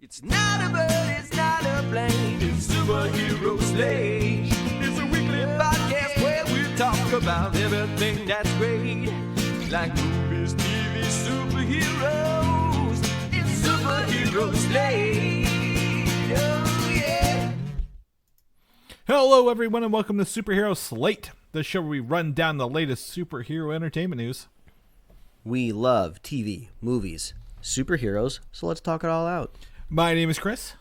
It's not a bird, it's not a plane, it's Superhero Slate. It's a weekly podcast where we talk about everything that's great. Like movies, TV, superheroes. It's Superhero Slate. Oh, yeah. Hello, everyone, and welcome to Superhero Slate, the show where we run down the latest superhero entertainment news. We love TV, movies, superheroes, so let's talk it all out. My name is Chris.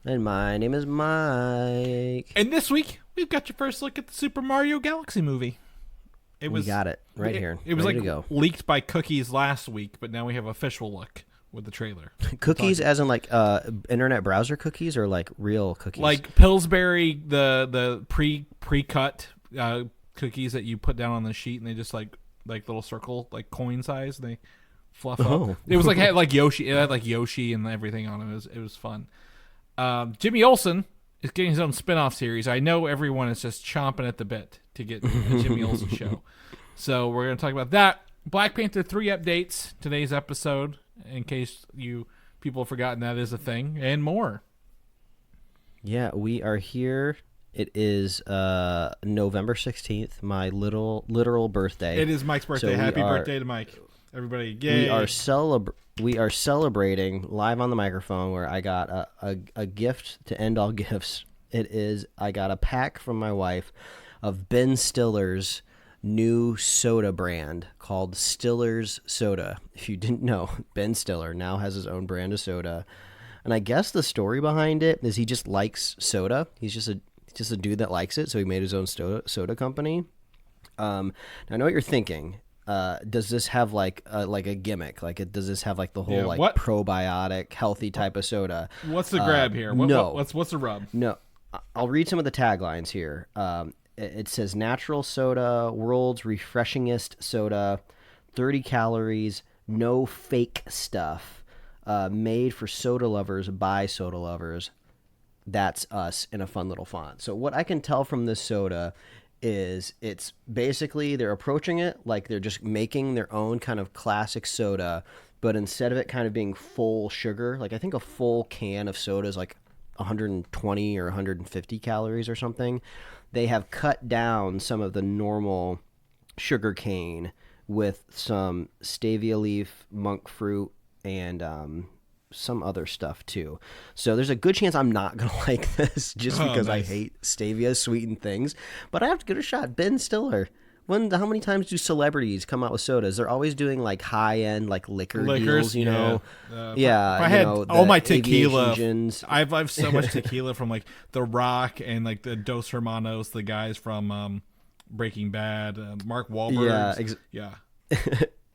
And my name is Mike. And this week, we've got your first look at the Super Mario Galaxy movie. We got it right here. It was ready like leaked by Cookies last week, but now we have official look with the trailer. Cookies as in like internet browser cookies or like real cookies? Like Pillsbury, the pre-cut cookies that you put down on the sheet, and they just like little circle, like coin size, and they fluff up. It was like had like Yoshi. It had like Yoshi and everything on it. It was fun. Jimmy Olsen is getting his own spinoff series. I know everyone is just chomping at the bit to get a Jimmy Olsen show. So we're going to talk about that. Black Panther 3 updates today's episode, in case you people have forgotten that is a thing, and more. Yeah, we are here. It is November 16th, my literal birthday. It is Mike's birthday. So Happy birthday to Mike. Everybody, yay. We are celebrating live on the microphone where I got a gift to end all gifts. I got a pack from my wife of Ben Stiller's new soda brand called Stiller's Soda. If you didn't know, Ben Stiller now has his own brand of soda. And I guess the story behind it is he just likes soda. He's just a dude that likes it, so he made his own soda company. Now I know what you're thinking. Does this have like a gimmick? Does this have like the whole probiotic, healthy type of soda? What's the grab here? No. What's the rub? No. I'll read some of the taglines here. It says natural soda, world's refreshingest soda, 30 calories, no fake stuff, made for soda lovers by soda lovers. That's us in a fun little font. So what I can tell from this soda is it's basically they're approaching it like they're just making their own kind of classic soda, but instead of it kind of being full sugar, like I think a full can of soda is like 120 or 150 calories or something. They have cut down some of the normal sugar cane with some stevia leaf, monk fruit, and some other stuff too. So there's a good chance I'm not going to like this just because nice. I hate stevia sweetened things, but I have to give it a shot. Ben Stiller. How many times do celebrities come out with sodas? They're always doing like high end like liquors, deals, you know. Yeah. If I had all my tequila, I have so much tequila from like The Rock and like the Dos Hermanos, the guys from Breaking Bad, Mark Wahlberg. Yeah.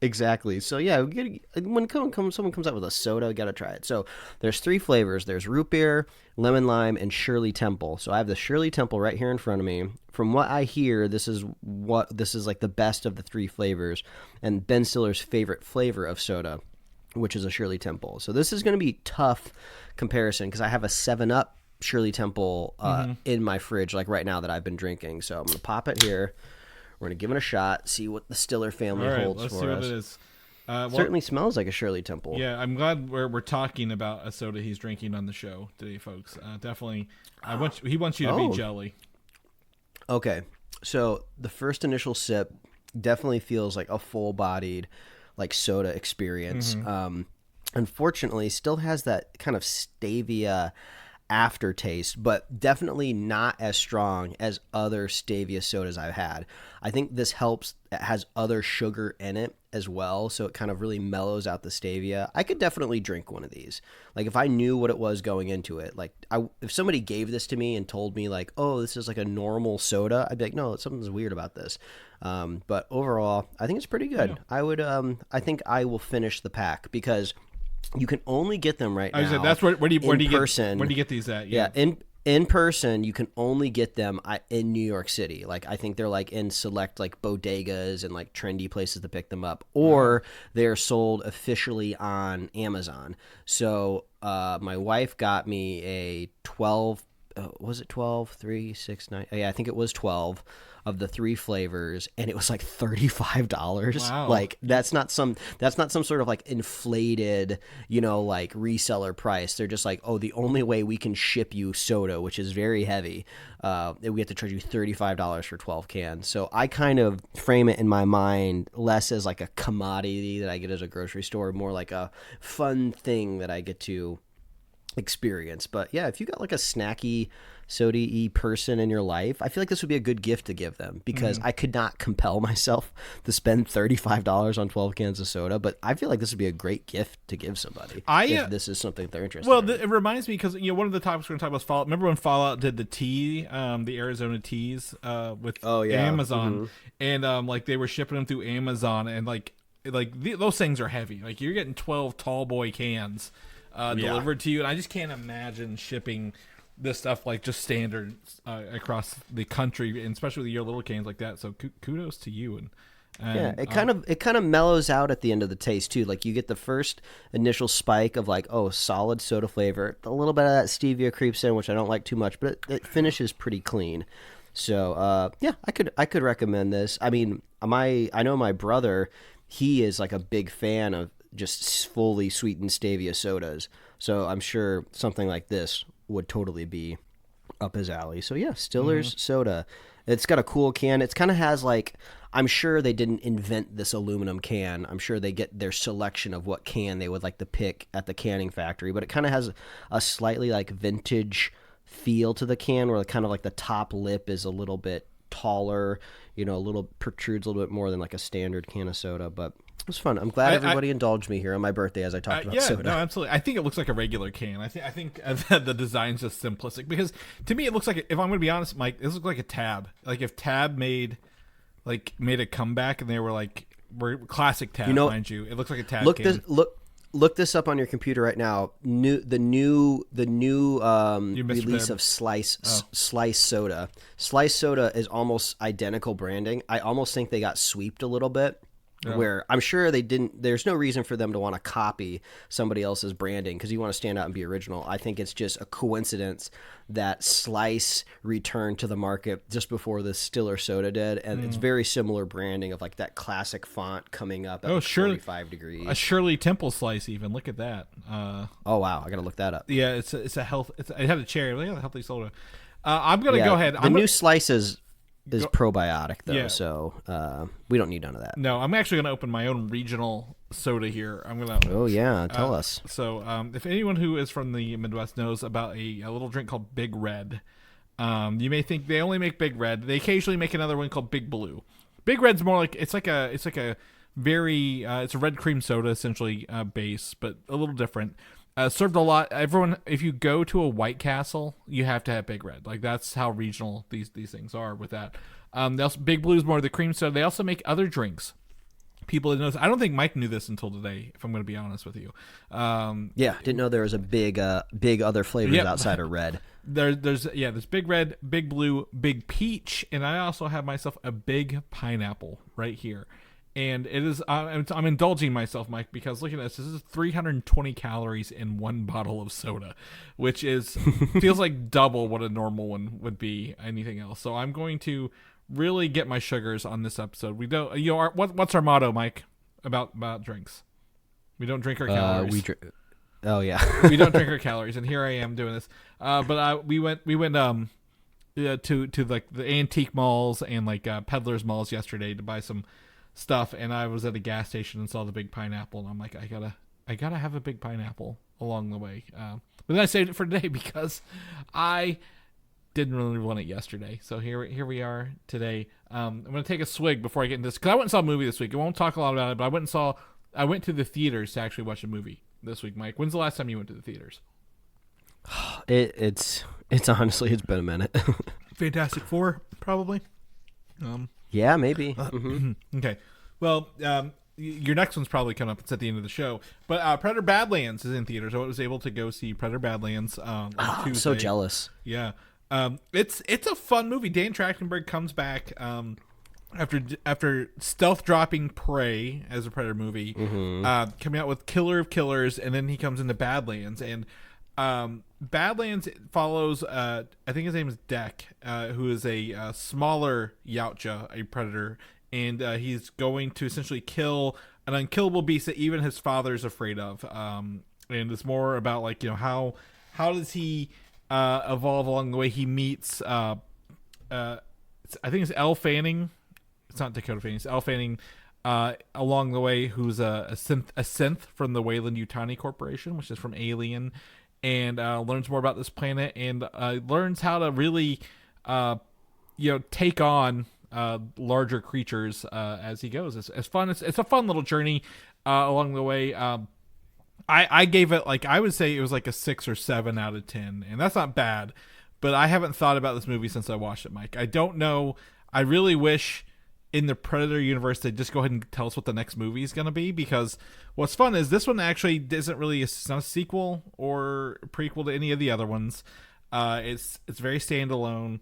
Exactly. So yeah, when someone comes out with a soda, we got to try it. So there's 3 flavors. There's root beer, lemon lime, and Shirley Temple. So I have the Shirley Temple right here in front of me. From what I hear, this is like the best of the 3 flavors, and Ben Stiller's favorite flavor of soda, which is a Shirley Temple. So this is going to be tough comparison because I have a 7-Up Shirley Temple in my fridge like right now that I've been drinking. So I'm going to pop it here. We're going to give it a shot, see what the Stiller family holds for us. Let's see what it is. Certainly smells like a Shirley Temple. Yeah, I'm glad we're talking about a soda he's drinking on the show today, folks. Definitely. He wants you to be jelly. Okay, so the first initial sip definitely feels like a full-bodied like soda experience. Mm-hmm. Unfortunately, still has that kind of stevia aftertaste, but definitely not as strong as other stevia sodas I've had. I think this helps. It has other sugar in it as well, so it kind of really mellows out the stevia. I could definitely drink one of these. Like if I knew what it was going into it, like if somebody gave this to me and told me like, oh, this is like a normal soda, I'd be like, no, something's weird about this. But overall, I think it's pretty good. Yeah. I think I will finish the pack because you can only get them right now. I said that's where do you get these at? Yeah, in person you can only get them in New York City. Like I think they're like in select like bodegas and like trendy places to pick them up, or they're sold officially on Amazon. So my wife got me a 12 was it 12, 3, 6, 9? Yeah, I think it was 12 of the 3 flavors, and it was like $35. Wow. Like that's not some sort of like inflated, like reseller price. They're just like, oh, the only way we can ship you soda, which is very heavy, we have to charge you $35 for 12 cans. So I kind of frame it in my mind less as like a commodity that I get at a grocery store, more like a fun thing that I get to experience. But yeah, if you got like a snacky soda-y person in your life, I feel like this would be a good gift to give them, because I could not compel myself to spend $35 on 12 cans of soda, but I feel like this would be a great gift to give somebody if this is something they're interested in. It reminds me, because one of the topics we're going to talk about is Fallout. Remember when Fallout did the tea, the Arizona teas with Amazon, and like they were shipping them through Amazon, and those things are heavy. Like you're getting 12 tall boy cans delivered to you, and I just can't imagine shipping this stuff like just standard across the country, and especially with your little cans like that. So kudos to you. And yeah, it kind of mellows out at the end of the taste too. Like you get the first initial spike of like, oh, solid soda flavor, a little bit of that stevia creeps in, which I don't like too much, but it finishes pretty clean. So yeah, I could recommend this. I mean, I know my brother, he is like a big fan of just fully sweetened stevia sodas. So I'm sure something like this would totally be up his alley. So yeah, Stiller's soda. It's got a cool can. It kind of has like, I'm sure they didn't invent this aluminum can. I'm sure they get their selection of what can they would like to pick at the canning factory, but it kind of has a slightly like vintage feel to the can, where kind of like the top lip is a little bit taller, a little protrudes a little bit more than like a standard can of soda. But it was fun. I'm glad everybody indulged me here on my birthday as I talked about soda. No, absolutely. I think it looks like a regular can. I think the design's just simplistic, because to me it looks like, if I'm going to be honest, Mike, this looks like a Tab. Like if Tab made a comeback and they were like, we're classic Tab, mind you. It looks like a Tab can. Look this up on your computer right now. The new release of Slice soda. Slice soda is almost identical branding. I almost think they got sweeped a little bit. Yeah. Where I'm sure they didn't. There's no reason for them to want to copy somebody else's branding, because you want to stand out and be original. I think it's just a coincidence that Slice returned to the market just before the Stiller soda did, and it's very similar branding of like that classic font coming up at 45 degrees. A Shirley Temple Slice, even. Look at that. Oh wow, I gotta look that up. Yeah, it's a health. It had a cherry. Look at the healthy soda. I'm gonna go ahead. The new Slice is probiotic though, so we don't need none of that. No, I'm actually going to open my own regional soda here. I'm going to. Oh yeah, tell us. So, if anyone who is from the Midwest knows about a little drink called Big Red, you may think they only make Big Red. They occasionally make another one called Big Blue. Big Red's more like it's like a very it's a red cream soda essentially base, but a little different. Served a lot. Everyone, if you go to a White Castle, you have to have Big Red. Like that's how regional these things are with that. Big Blue's more of the cream soda. They also make other drinks. People didn't know this. I don't think Mike knew this until today, if I'm going to be honest with you. Didn't know there was a big other flavors outside of red. There's Big Red, Big Blue, Big Peach, and I also have myself a Big Pineapple right here. And it is, I'm indulging myself, Mike, because look at this. This is 320 calories in one bottle of soda, which feels like double what a normal one would be, anything else. So I'm going to really get my sugars on this episode. We don't, what's our motto, Mike, about drinks? We don't drink our calories. Oh yeah. We don't drink our calories, and here I am doing this. But we went to like the antique malls and like peddlers malls yesterday to buy some stuff, and I was at a gas station and saw the Big Pineapple, and I'm like, I gotta have a Big Pineapple along the way. But then I saved it for today because I didn't really want it yesterday. So here we are today. I'm gonna take a swig before I get into this, because I went and saw a movie this week. I won't talk a lot about it, but I went to the theaters to actually watch a movie this week. Mike, when's the last time you went to the theaters? It's honestly, it's been a minute. Fantastic Four, probably. Yeah, maybe. Okay. Well, your next one's probably coming up. It's at the end of the show. But Predator Badlands is in theaters. I was able to go see Predator Badlands on Tuesday. I'm so jealous. Yeah. It's a fun movie. Dan Trachtenberg comes back after stealth dropping Prey as a Predator movie, coming out with Killer of Killers, and then he comes into Badlands. And Badlands follows, I think his name is Deck, who is a smaller Yautja, a predator, and he's going to essentially kill an unkillable beast that even his father's afraid of. And it's more about like, you know, how does he evolve along the way. He meets, I think it's Elle Fanning. It's not Dakota Fanning. It's Elle Fanning. Along the way, who's a synth from the Weyland-Yutani Corporation, which is from Alien, and learns more about this planet and learns how to really, take on larger creatures as he goes. It's fun. It's a fun little journey along the way. I gave it, like, I would say it was like a 6 or 7 out of 10, and that's not bad. But I haven't thought about this movie since I watched it, Mike. I don't know. I really wish in the Predator universe they'd just go ahead and tell us what the next movie is going to be, because what's fun is this one actually isn't really it's not a sequel or prequel to any of the other ones. It's very standalone.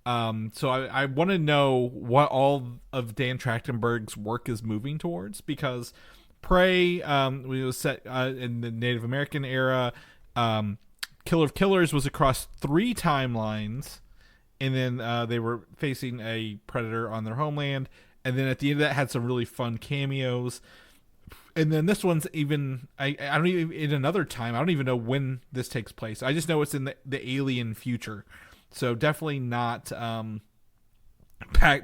So I want to know what all of Dan Trachtenberg's work is moving towards, because Prey was set in the Native American era. Killer of Killers was across 3 timelines, and then they were facing a predator on their homeland, and then at the end of that had some really fun cameos. And then this one's even I don't even in another time. I don't even know when this takes place. I just know it's in the alien future, so definitely not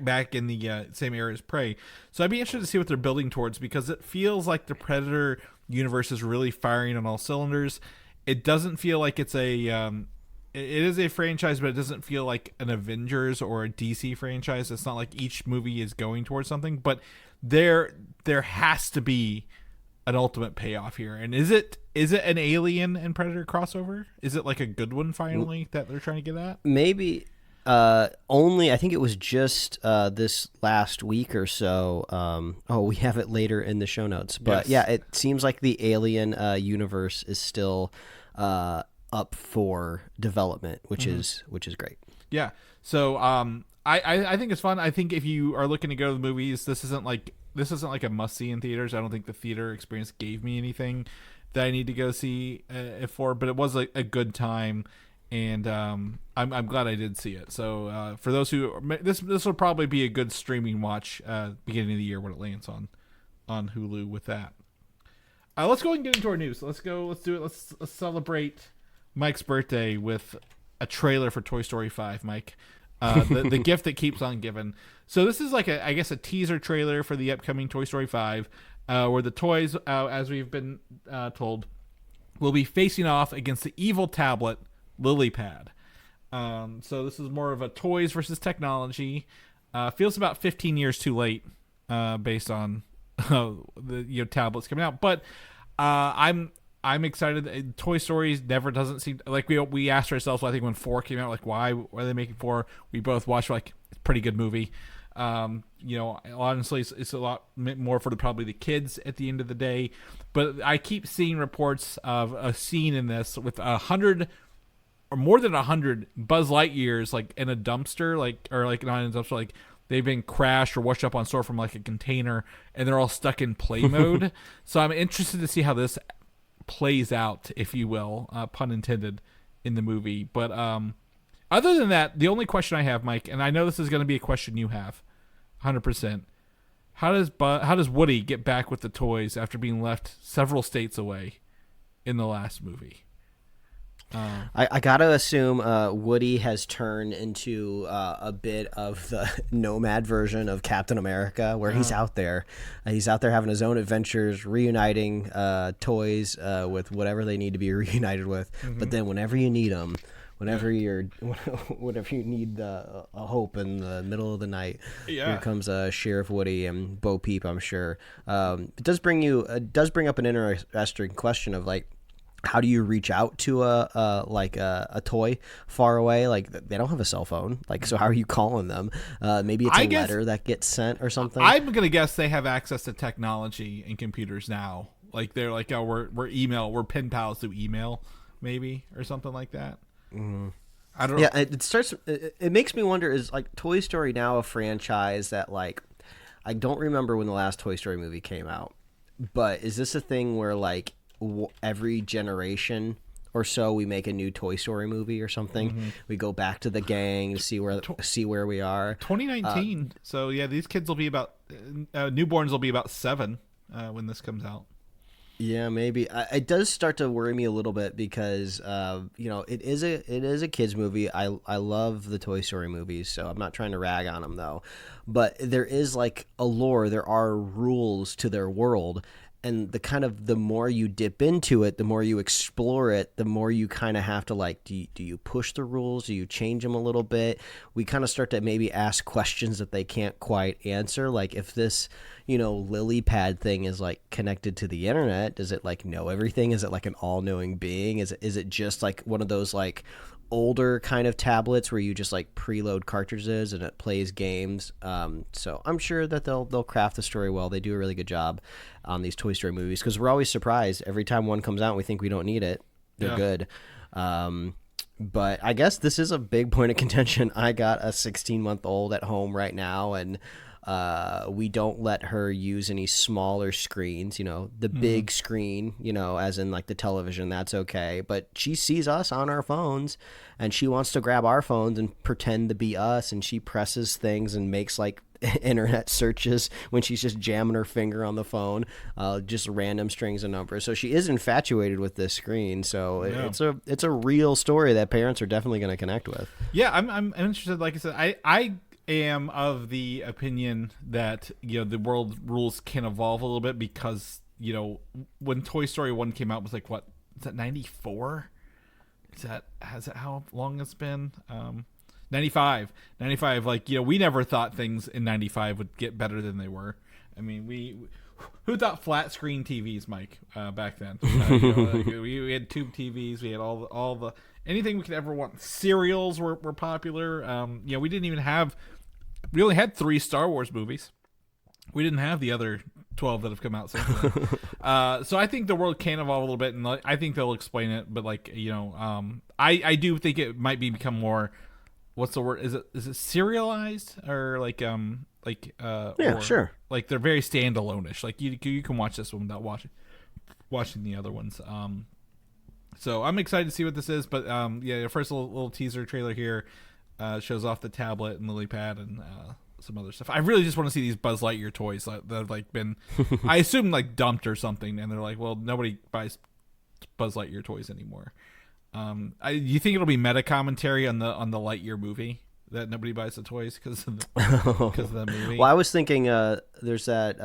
back in the same era as Prey. So I'd be interested to see what they're building towards, because it feels like the Predator universe is really firing on all cylinders. It doesn't feel like it's a it is a franchise, but it doesn't feel like an Avengers or a DC franchise. It's not like each movie is going towards something, but there has to be an ultimate payoff here. And is it an Alien and Predator crossover? Is it like a good one finally that they're trying to get at? Maybe. Only I think it was just this last week or so. We have it later in the show notes, but yes. Yeah, it seems like the Alien universe is still up for development, which is great. Yeah. So I think it's fun. I think if you are looking to go to the movies, this isn't like a must see in theaters. I don't think the theater experience gave me anything that I need to go see it for, but it was a good time. And I'm glad I did see it. So for those who this will probably be a good streaming watch beginning of the year when it lands on Hulu with that. Let's go and get into our news. Let's do it. Let's celebrate Mike's birthday with a trailer for Toy Story 5, Mike. The gift that keeps on giving. So this is like a teaser trailer for the upcoming Toy Story 5, where the toys, as we've been told, will be facing off against the evil tablet Lilypad. So this is more of a toys versus technology. Feels about 15 years too late, based on the tablets coming out. But I'm excited. Toy Story never doesn't seem like we asked ourselves. I think when 4 came out, like why are they making 4? We both watched like it's a pretty good movie. Honestly, it's a lot more for probably the kids at the end of the day. But I keep seeing reports of a scene in this with 100 or more than 100 Buzz Lightyears like in a dumpster, not in a dumpster, like they've been crashed or washed up on shore from like a container, and they're all stuck in play mode. So I'm interested to see how this plays out, if you will, pun intended, in the movie. But other than that, the only question I have, Mike, and I know this is going to be a question you have, 100%. How does Woody get back with the toys after being left several states away in the last movie? I gotta assume Woody has turned into a bit of the nomad version of Captain America, where he's out there having his own adventures, reuniting toys with whatever they need to be reunited with. Mm-hmm. But then whenever you need them, whenever you need a hope in the middle of the night, here comes Sheriff Woody and Bo Peep, I'm sure. It does bring up an interesting question of like, how do you reach out to a toy far away? Like they don't have a cell phone. Like, so how are you calling them? Maybe it's a letter that gets sent or something. I'm gonna guess they have access to technology and computers now. Like they're like, oh, we're pen pals through email, maybe, or something like that. Mm-hmm. I don't know. Yeah, it makes me wonder, is like Toy Story now a franchise that, like, I don't remember when the last Toy Story movie came out, but is this a thing where like every generation or so, we make a new Toy Story movie or something. We go back to the gang to see where we are. 2019. So yeah, these kids will be about newborns will be about 7 when this comes out. Yeah, maybe. It does start to worry me a little bit because it is a kids movie. I love the Toy Story movies, so I'm not trying to rag on them though. But there is like a lore. There are rules to their world. And the more you dip into it, the more you explore it, the more you kind of have to like, do you push the rules? Do you change them a little bit? We kind of start to maybe ask questions that they can't quite answer. Like if this, Lilypad thing is like connected to the internet, does it like know everything? Is it like an all-knowing being? Is it just like one of those like older kind of tablets where you just like preload cartridges and it plays games? So I'm sure that they'll craft the story well. They do a really good job on these Toy Story movies because we're always surprised every time one comes out and we think we don't need it. They're good. But I guess this is a big point of contention. I got a 16-month-old at home right now, and we don't let her use any smaller screens, the big screen, as in like the television, that's okay. But she sees us on our phones and she wants to grab our phones and pretend to be us. And she presses things and makes like internet searches when she's just jamming her finger on the phone, just random strings of numbers. So she is infatuated with this screen. So it's a real story that parents are definitely going to connect with. Yeah, I'm interested. Like I said, I am of the opinion that the world rules can evolve a little bit because when Toy Story 1 came out, it was like, what is that, 94? Has it how long it's been? 95. Like we never thought things in 95 would get better than they were. I mean, who thought flat screen TVs, Mike, back then? We had tube TVs. We had all the anything we could ever want. Serials were popular. We didn't even have. We only had 3 Star Wars movies. We didn't have the other 12 that have come out since then. So I think the world can evolve a little bit, and I think they'll explain it. But I do think it might become more. What's the word? Is it serialized or like sure. Like they're very standalone-ish. Like you can watch this one without watching the other ones. So I'm excited to see what this is. But the first little teaser trailer here. Shows off the tablet and Lilypad and some other stuff. I really just want to see these Buzz Lightyear toys that have like been, I assume like dumped or something, and they're like, well, nobody buys Buzz Lightyear toys anymore. You think it'll be meta commentary on the Lightyear movie that nobody buys the toys because of the movie? Well, I was thinking there's that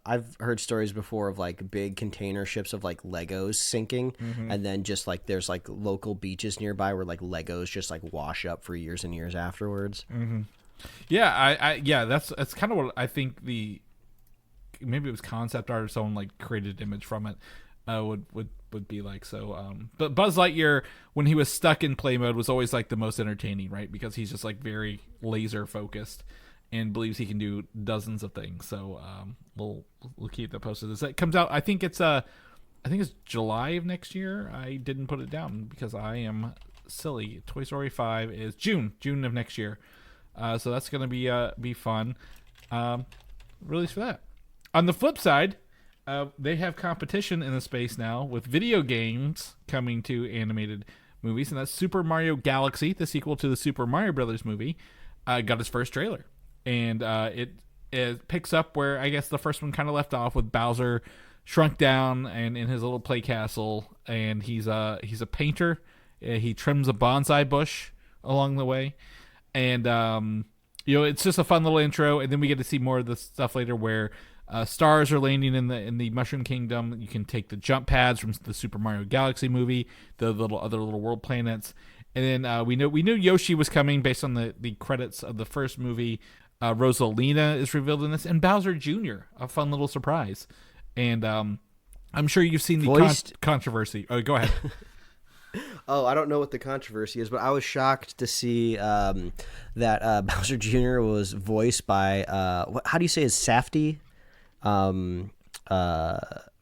I've heard stories before of like big container ships of like Legos sinking, and then just like there's like local beaches nearby where like Legos just like wash up for years and years afterwards. Yeah, that's kind of what I think. Maybe it was concept art or someone like created an image from it. Would be like. So but Buzz Lightyear, when he was stuck in play mode, was always like the most entertaining, right? Because he's just like very laser focused and believes he can do dozens of things. So we'll keep that posted as that comes out. I think it's July of next year. I didn't put it down because I am silly. Toy Story 5 is June of next year. So that's gonna be fun. Release for that. On the flip side, they have competition in the space now with video games coming to animated movies, and that's Super Mario Galaxy, the sequel to the Super Mario Brothers movie, got its first trailer, and it picks up where I guess the first one kind of left off with Bowser shrunk down and in his little play castle, and he's a painter. He trims a bonsai bush along the way, and it's just a fun little intro, and then we get to see more of the stuff later where. Stars are landing in the Mushroom Kingdom. You can take the jump pads from the Super Mario Galaxy movie, the other little world planets, and then we knew Yoshi was coming based on the credits of the first movie. Rosalina is revealed in this, and Bowser Jr., a fun little surprise. And I'm sure you've seen the controversy. Oh, go ahead. Oh, I don't know what the controversy is, but I was shocked to see that Bowser Jr. was voiced by how do you say his Safdie?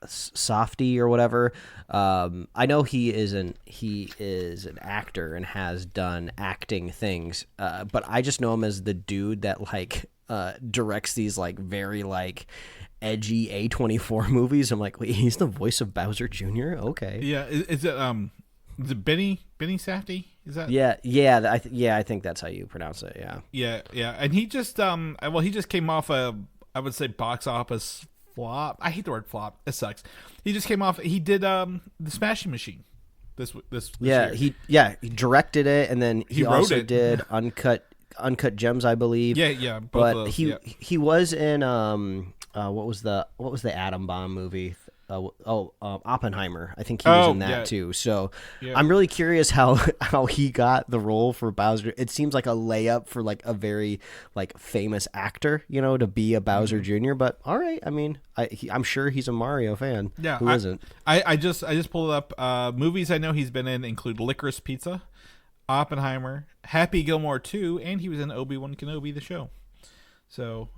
Softy or whatever. I know he is an actor and has done acting things, but I just know him as the dude that like directs these like very like edgy A24 movies. I'm like, wait, he's the voice of Bowser Jr.? Okay. Yeah, is it Is it Benny Safdie? Is that? I think that's how you pronounce it. Yeah. And he just he just came off I would say box office flop. I hate the word flop. It sucks. He just came off. He did the Smashing Machine. This year. He directed it, and then he also did Uncut Gems, I believe. Yeah. But he was in what was the atom bomb movie? Oppenheimer. I think he was in that too. So I'm really curious how he got the role for Bowser. It seems like a layup for like a very like famous actor, to be a Bowser Jr. But all right, I mean, I'm sure he's a Mario fan. Yeah, who isn't? I just pulled it up. Movies I know he's been in include Licorice Pizza, Oppenheimer, Happy Gilmore 2, and he was in Obi-Wan Kenobi the show. So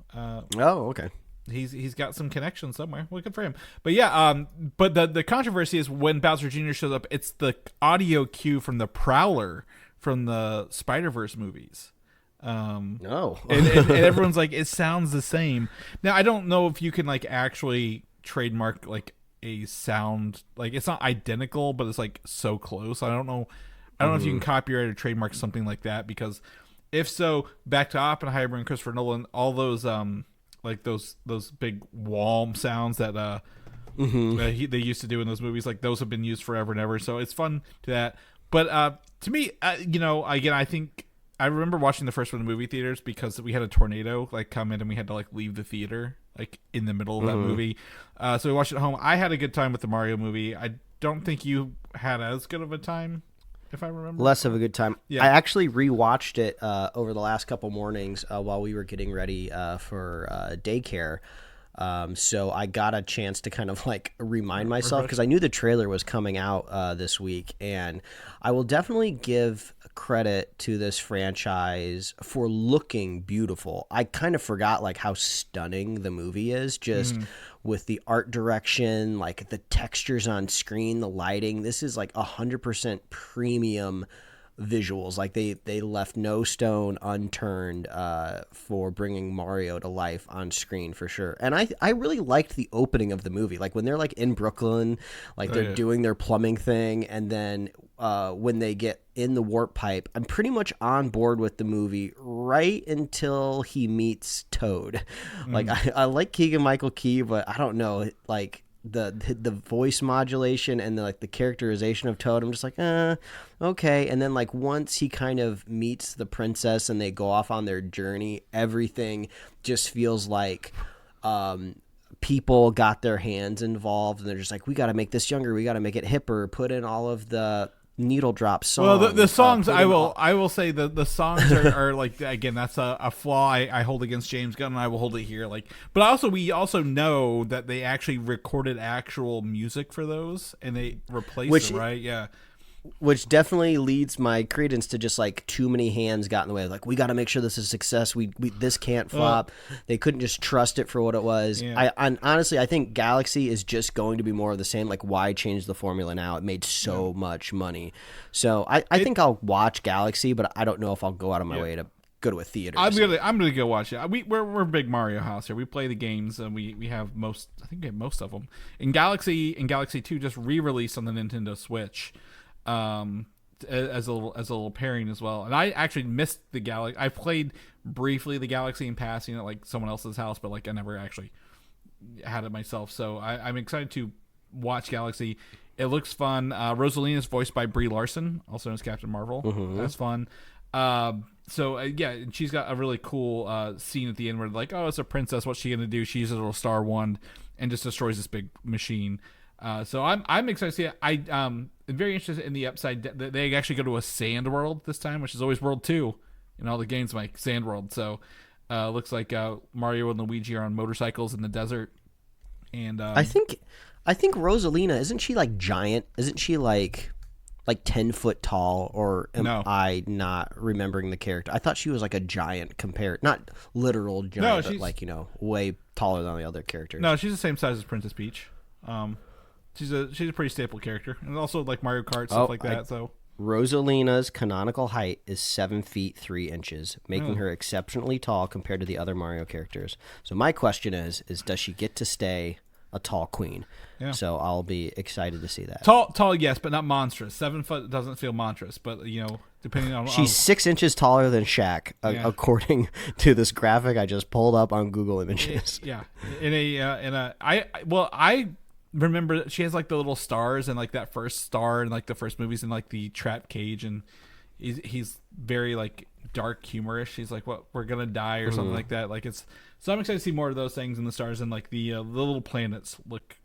okay. He's got some connections somewhere. Well, good for him. But yeah, but the controversy is when Bowser Jr. shows up, it's the audio cue from the Prowler from the Spider-Verse movies. And everyone's like, it sounds the same. Now, I don't know if you can like actually trademark like a sound, like it's not identical, but it's like so close. I don't know if you can copyright or trademark something like that, because if so, back to Oppenheimer and Christopher Nolan, all those like those big wall sounds that they used to do in those movies, like those have been used forever and ever. So it's fun to that. But to me, again, I think I remember watching the first one in movie theaters because we had a tornado like come in and we had to like leave the theater like in the middle of that movie. So we watched it at home. I had a good time with the Mario movie. I don't think you had as good of a time, if I remember. Less of a good time. Yeah. I actually rewatched it over the last couple mornings while we were getting ready for daycare. So I got a chance to kind of like remind myself, because I knew the trailer was coming out this week, and I will definitely give credit to this franchise for looking beautiful. I kind of forgot like how stunning the movie is, just with the art direction, like the textures on screen, the lighting. This is like 100% premium visuals. Like they left no stone unturned for bringing Mario to life on screen, for sure. And I really liked the opening of the movie, like when they're like in Brooklyn, like they're doing their plumbing thing, and then when they get in the warp pipe, I'm pretty much on board with the movie right until he meets Toad. Like I like Keegan-Michael Key, but I don't know, like the voice modulation and the characterization of Toad, I'm just like, okay. And then like once he kind of meets the princess and they go off on their journey, everything just feels like people got their hands involved, and they're just like, we got to make this younger, we got to make it hipper, put in all of the needle drop songs. Well, the songs, I will say the songs are like, again, that's a flaw I hold against James Gunn, and I will hold it here. Like, but we also know that they actually recorded actual music for those, and they replaced it, right? Yeah. Which definitely leads my credence to just like too many hands got in the way. Like, we got to make sure this is a success. We this can't flop. They couldn't just trust it for what it was. Yeah. Honestly, I think Galaxy is just going to be more of the same. Like, why change the formula now? It made so much money. So I think I'll watch Galaxy, but I don't know if I'll go out of my way to go to a theater. I'm gonna go watch it. We're a big Mario house here. We play the games, and we have most. I think we have most of them. And Galaxy 2 just re-released on the Nintendo Switch. As a little pairing as well. And I actually missed the Galaxy. I played briefly the Galaxy in passing at like someone else's house, but like I never actually had it myself. So I'm excited to watch Galaxy. It looks fun. Rosalina is voiced by Brie Larson, also known as Captain Marvel. That's fun. And she's got a really cool scene at the end where like, oh, it's a princess. What's she gonna do? She uses a little star wand and just destroys this big machine. So I'm excited to see it. I'm very interested in the upside. They actually go to a sand world this time, which is always World 2 in all the games, like Sand World. So looks like Mario and Luigi are on motorcycles in the desert. And I think Rosalina, isn't she like giant? Isn't she like 10 foot tall? Or am I not remembering the character? I thought she was like a giant compared, not literal giant, but like, way taller than the other characters. No, she's the same size as Princess Peach. She's a pretty staple character, and also like Mario Kart stuff like that. So Rosalina's canonical height is 7 feet 3 inches, making her exceptionally tall compared to the other Mario characters. So my question is does she get to stay a tall queen. Yeah. So I'll be excited to see that. Tall, yes, but not monstrous. 7 foot doesn't feel monstrous, but depending on She's 6 inches taller than Shaq, according to this graphic I just pulled up on Google Images. Yeah, I remember she has like the little stars and like that first star and like the first movies in like the trap cage, and he's very like dark humorish. He's like, "What, we're gonna die" or something like that. Like so I'm excited to see more of those things in the stars, and like the little planets look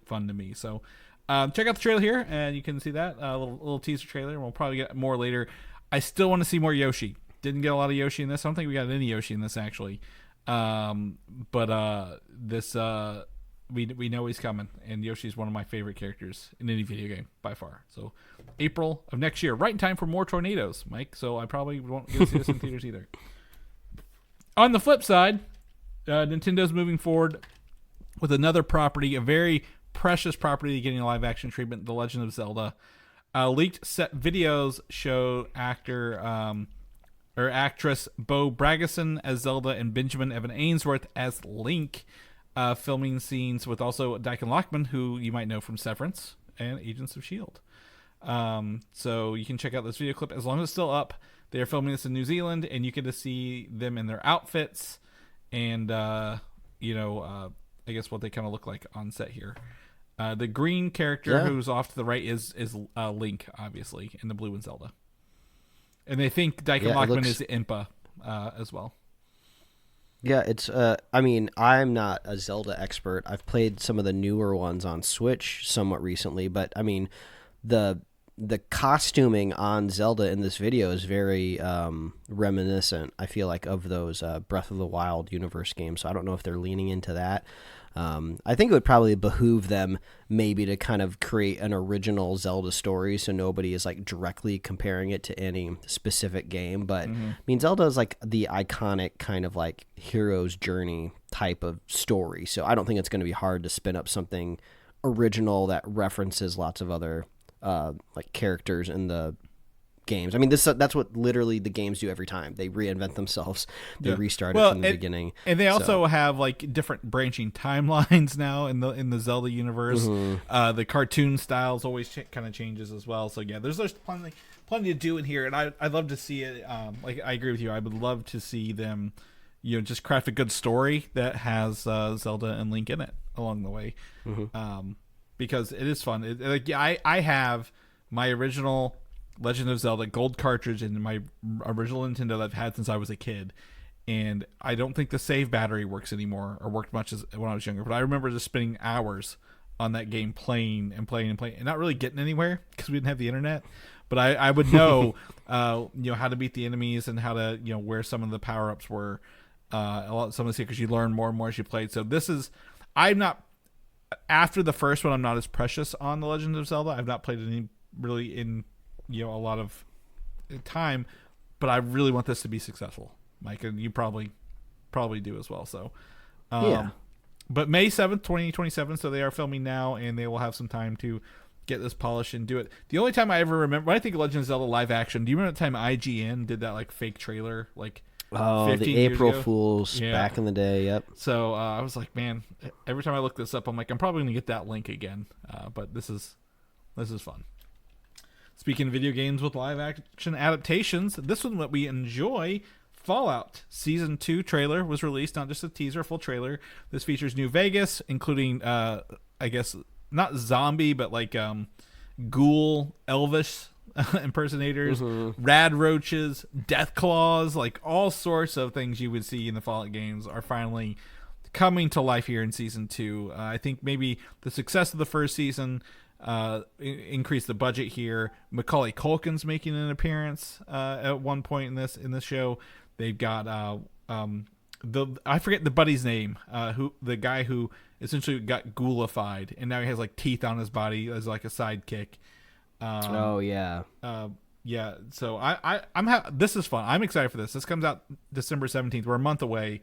fun to me. So check out the trailer here, and you can see that little teaser trailer. And we'll probably get more later. I still want to see more Yoshi. Didn't get a lot of Yoshi in this. I don't think we got any Yoshi in this actually. But this we know he's coming, and Yoshi's one of my favorite characters in any video game by far. So April of next year, right in time for more tornadoes, Mike. So I probably won't get to see this in theaters either. On the flip side, Nintendo's moving forward with another property, a very precious property getting a live action treatment, The Legend of Zelda. Leaked set videos show actress Bo Bragason as Zelda and Benjamin Evan Ainsworth as Link, filming scenes with also Dichen Lachman, who you might know from Severance and Agents of S.H.I.E.L.D. So you can check out this video clip as long as it's still up. They are filming this in New Zealand, and you get to see them in their outfits and I guess what they kind of look like on set here. The green character who's off to the right is Link, obviously, and the blue one's Zelda. And they think Dichen Lachman is Impa as well. Yeah, it's. I'm not a Zelda expert. I've played some of the newer ones on Switch somewhat recently, but I mean, the costuming on Zelda in this video is very reminiscent, I feel like, of those Breath of the Wild universe games. So I don't know if they're leaning into that. I think it would probably behoove them maybe to kind of create an original Zelda story so nobody is like directly comparing it to any specific game. But I mean, Zelda is like the iconic kind of like hero's journey type of story. So I don't think it's going to be hard to spin up something original that references lots of other like characters in the games. I mean, that's what literally the games do every time. They reinvent themselves. They restart it from the beginning. And they also have like different branching timelines now in the Zelda universe. The cartoon styles always kind of changes as well. So yeah, there's plenty to do in here, and I'd love to see it. Like I agree with you. I would love to see them, just craft a good story that has Zelda and Link in it along the way, because it is fun. I have my original Legend of Zelda gold cartridge in my original Nintendo that I've had since I was a kid, and I don't think the save battery works anymore or worked much as when I was younger, but I remember just spending hours on that game playing and not really getting anywhere because we didn't have the internet, but I would know how to beat the enemies and how to where some of the power-ups were, some of the secrets you learn more and more as you played. So I'm not, after the first one, I'm not as precious on the Legend of Zelda. I've not played any really in a lot of time, but I really want this to be successful, Mike, and you probably do as well. So but May 7th 2027, so they are filming now, and they will have some time to get this polished and do it. The only time I ever remember when I think of Legend of Zelda live action, do you remember the time IGN did that like fake trailer, like 15 the years April ago? Fools back in the day? Yep. So I was like, man, every time I look this up, I'm like, I'm probably gonna get that link again, but this is fun. Speaking of video games with live action adaptations, this one that we enjoy, Fallout Season 2 trailer was released, not just a teaser, full trailer. This features New Vegas, including, I guess, not zombie, but like ghoul, Elvis impersonators, Rad Roaches, Deathclaws, like all sorts of things you would see in the Fallout games are finally coming to life here in Season 2. I think maybe the success of the first season increase the budget here. Macaulay Culkin's making an appearance at one point in this show. They've got I forget the buddy's name, the guy who essentially got ghoulified and now he has like teeth on his body as like a sidekick. Yeah. So this is fun. I'm excited for this. This comes out December 17th. We're a month away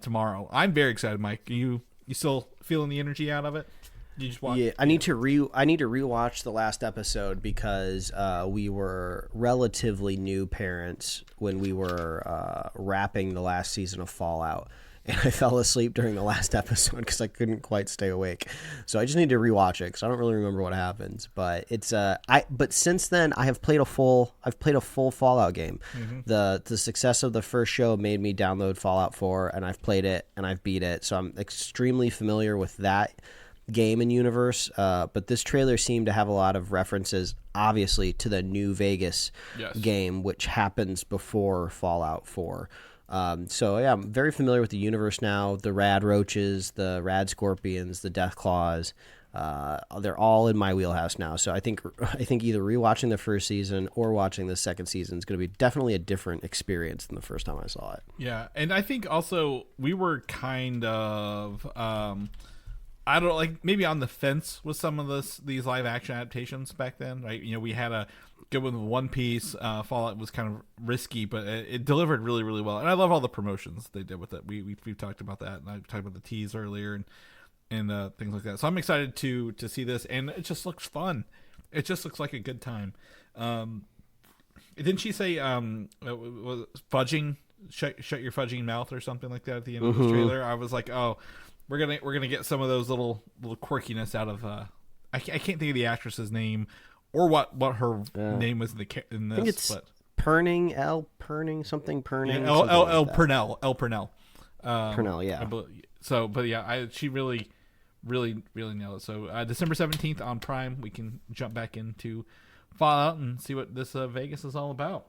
tomorrow. I'm very excited, Mike. You still feeling the energy out of it? You just watch? Yeah, I need to rewatch the last episode because we were relatively new parents when we were wrapping the last season of Fallout, and I fell asleep during the last episode because I couldn't quite stay awake. So I just need to rewatch it because I don't really remember what happens. But it's but since then I've played a full Fallout game. Mm-hmm. The success of the first show made me download Fallout 4, and I've played it and I've beat it. So I'm extremely familiar with that game and universe, but this trailer seemed to have a lot of references, obviously, to the New Vegas game, which happens before Fallout 4. So yeah, I'm very familiar with the universe now. The Rad Roaches, the Rad Scorpions, the Deathclaws, they're all in my wheelhouse now. So I think either rewatching the first season or watching the second season is going to be definitely a different experience than the first time I saw it. Yeah, and I think also we were kind of I don't know, like maybe on the fence with some of these live action adaptations back then, right? You know, we had a good one with One Piece. Fallout was kind of risky, but it delivered really, really well. And I love all the promotions they did with it. We've talked about that, and I talked about the tease earlier and things like that. So I'm excited to see this, and it just looks fun. It just looks like a good time. Didn't she say was fudging? Shut your fudging mouth or something like that at the end of the trailer. I was like, oh. We're gonna get some of those little quirkiness out of I can't think of the actress's name or what her name was in this. I think it's Perning, L Perning, something Perning. Yeah, L Purnell. Purnell, yeah. So, but yeah, she really nailed it. So December 17th on Prime, we can jump back into Fallout and see what this Vegas is all about.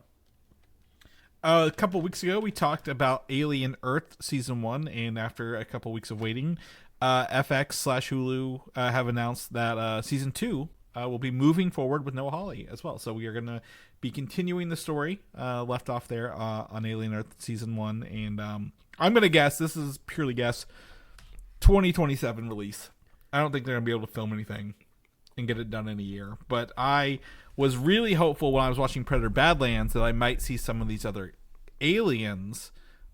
A couple weeks ago, we talked about Alien Earth Season 1, and after a couple weeks of waiting, FX/Hulu have announced that Season 2 will be moving forward with Noah Hawley as well. So we are going to be continuing the story left off there on Alien Earth Season 1, and I'm going to guess, this is purely guess, 2027 release. I don't think they're going to be able to film anything and get it done in a year, but I was really hopeful when I was watching Predator Badlands that I might see some of these other aliens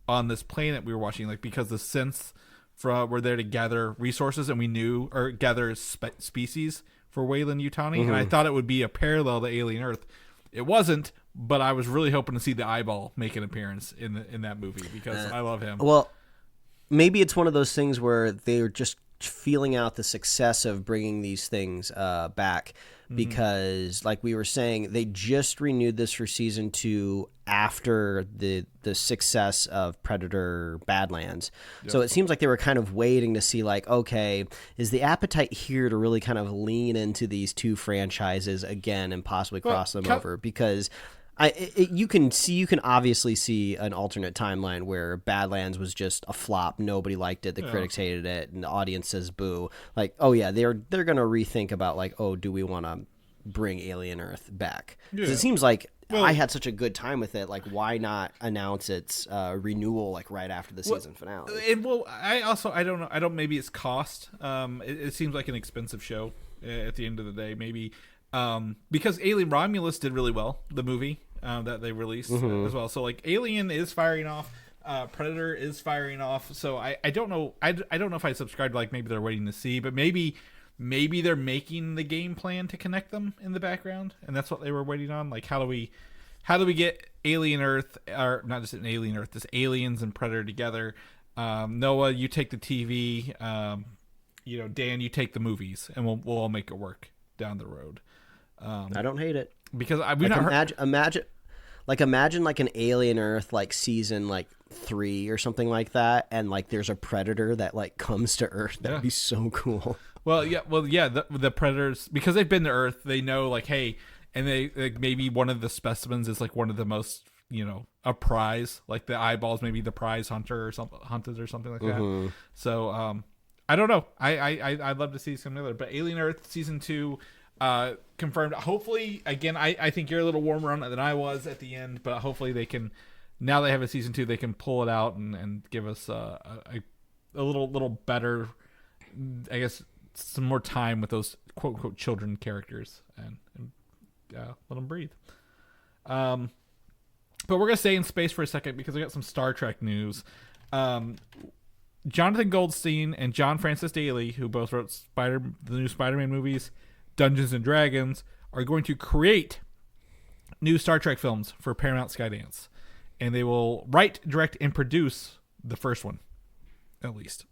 on this planet we were watching, like because the synths were there to gather resources, and we knew, or gather species for Weyland-Yutani, and I thought it would be a parallel to Alien Earth. It wasn't, but I was really hoping to see the eyeball make an appearance in that movie because I love him. Well, maybe it's one of those things where they're just feeling out the success of bringing these things back, because like we were saying, they just renewed this for Season 2 after the success of Predator Badlands. Yep. So it seems like they were kind of waiting to see, like, okay, is the appetite here to really kind of lean into these two franchises again and possibly cross them over? Because you can obviously see an alternate timeline where Badlands was just a flop. Nobody liked it. The critics hated it, and the audience says boo. Like, oh yeah, they're gonna rethink about, like, oh, do we want to bring Alien Earth back? Because it seems like I had such a good time with it. Like, why not announce its renewal like right after the season finale? I don't know. I don't. Maybe it's cost. It seems like an expensive show at the end of the day. Maybe because Alien Romulus did really well, the movie. That they released as well. So like Alien is firing off, Predator is firing off. So I don't know. I don't know if I subscribe to, like, maybe they're waiting to see, but maybe they're making the game plan to connect them in the background, and that's what they were waiting on. Like, how do we get Alien Earth, or not just an Alien Earth, this Aliens and Predator together? Noah, you take the TV. Dan, you take the movies, and we'll all make it work down the road. I don't hate it. Because we've not heard... imagine like an Alien Earth like season like 3 or something like that, and like there's a predator that like comes to Earth. That'd be so cool. Well, yeah. The predators, because they've been to Earth, they know, like, hey, and they, like, maybe one of the specimens is like one of the most, a prize, like the eyeballs, maybe the prize hunter or something, hunted or something like that. So I don't know. I'd love to see some other, but Alien Earth Season 2. Confirmed. Hopefully, again, I think you're a little warmer on it than I was at the end, but hopefully they can, now they have a Season 2, they can pull it out and give us a little better, I guess, some more time with those quote unquote children characters and let them breathe. But we're gonna stay in space for a second because I got some Star Trek news. Jonathan Goldstein and John Francis Daley, who both wrote the new Spider-Man movies, Dungeons and Dragons, are going to create new Star Trek films for Paramount Skydance, and they will write, direct, and produce the first one. at least.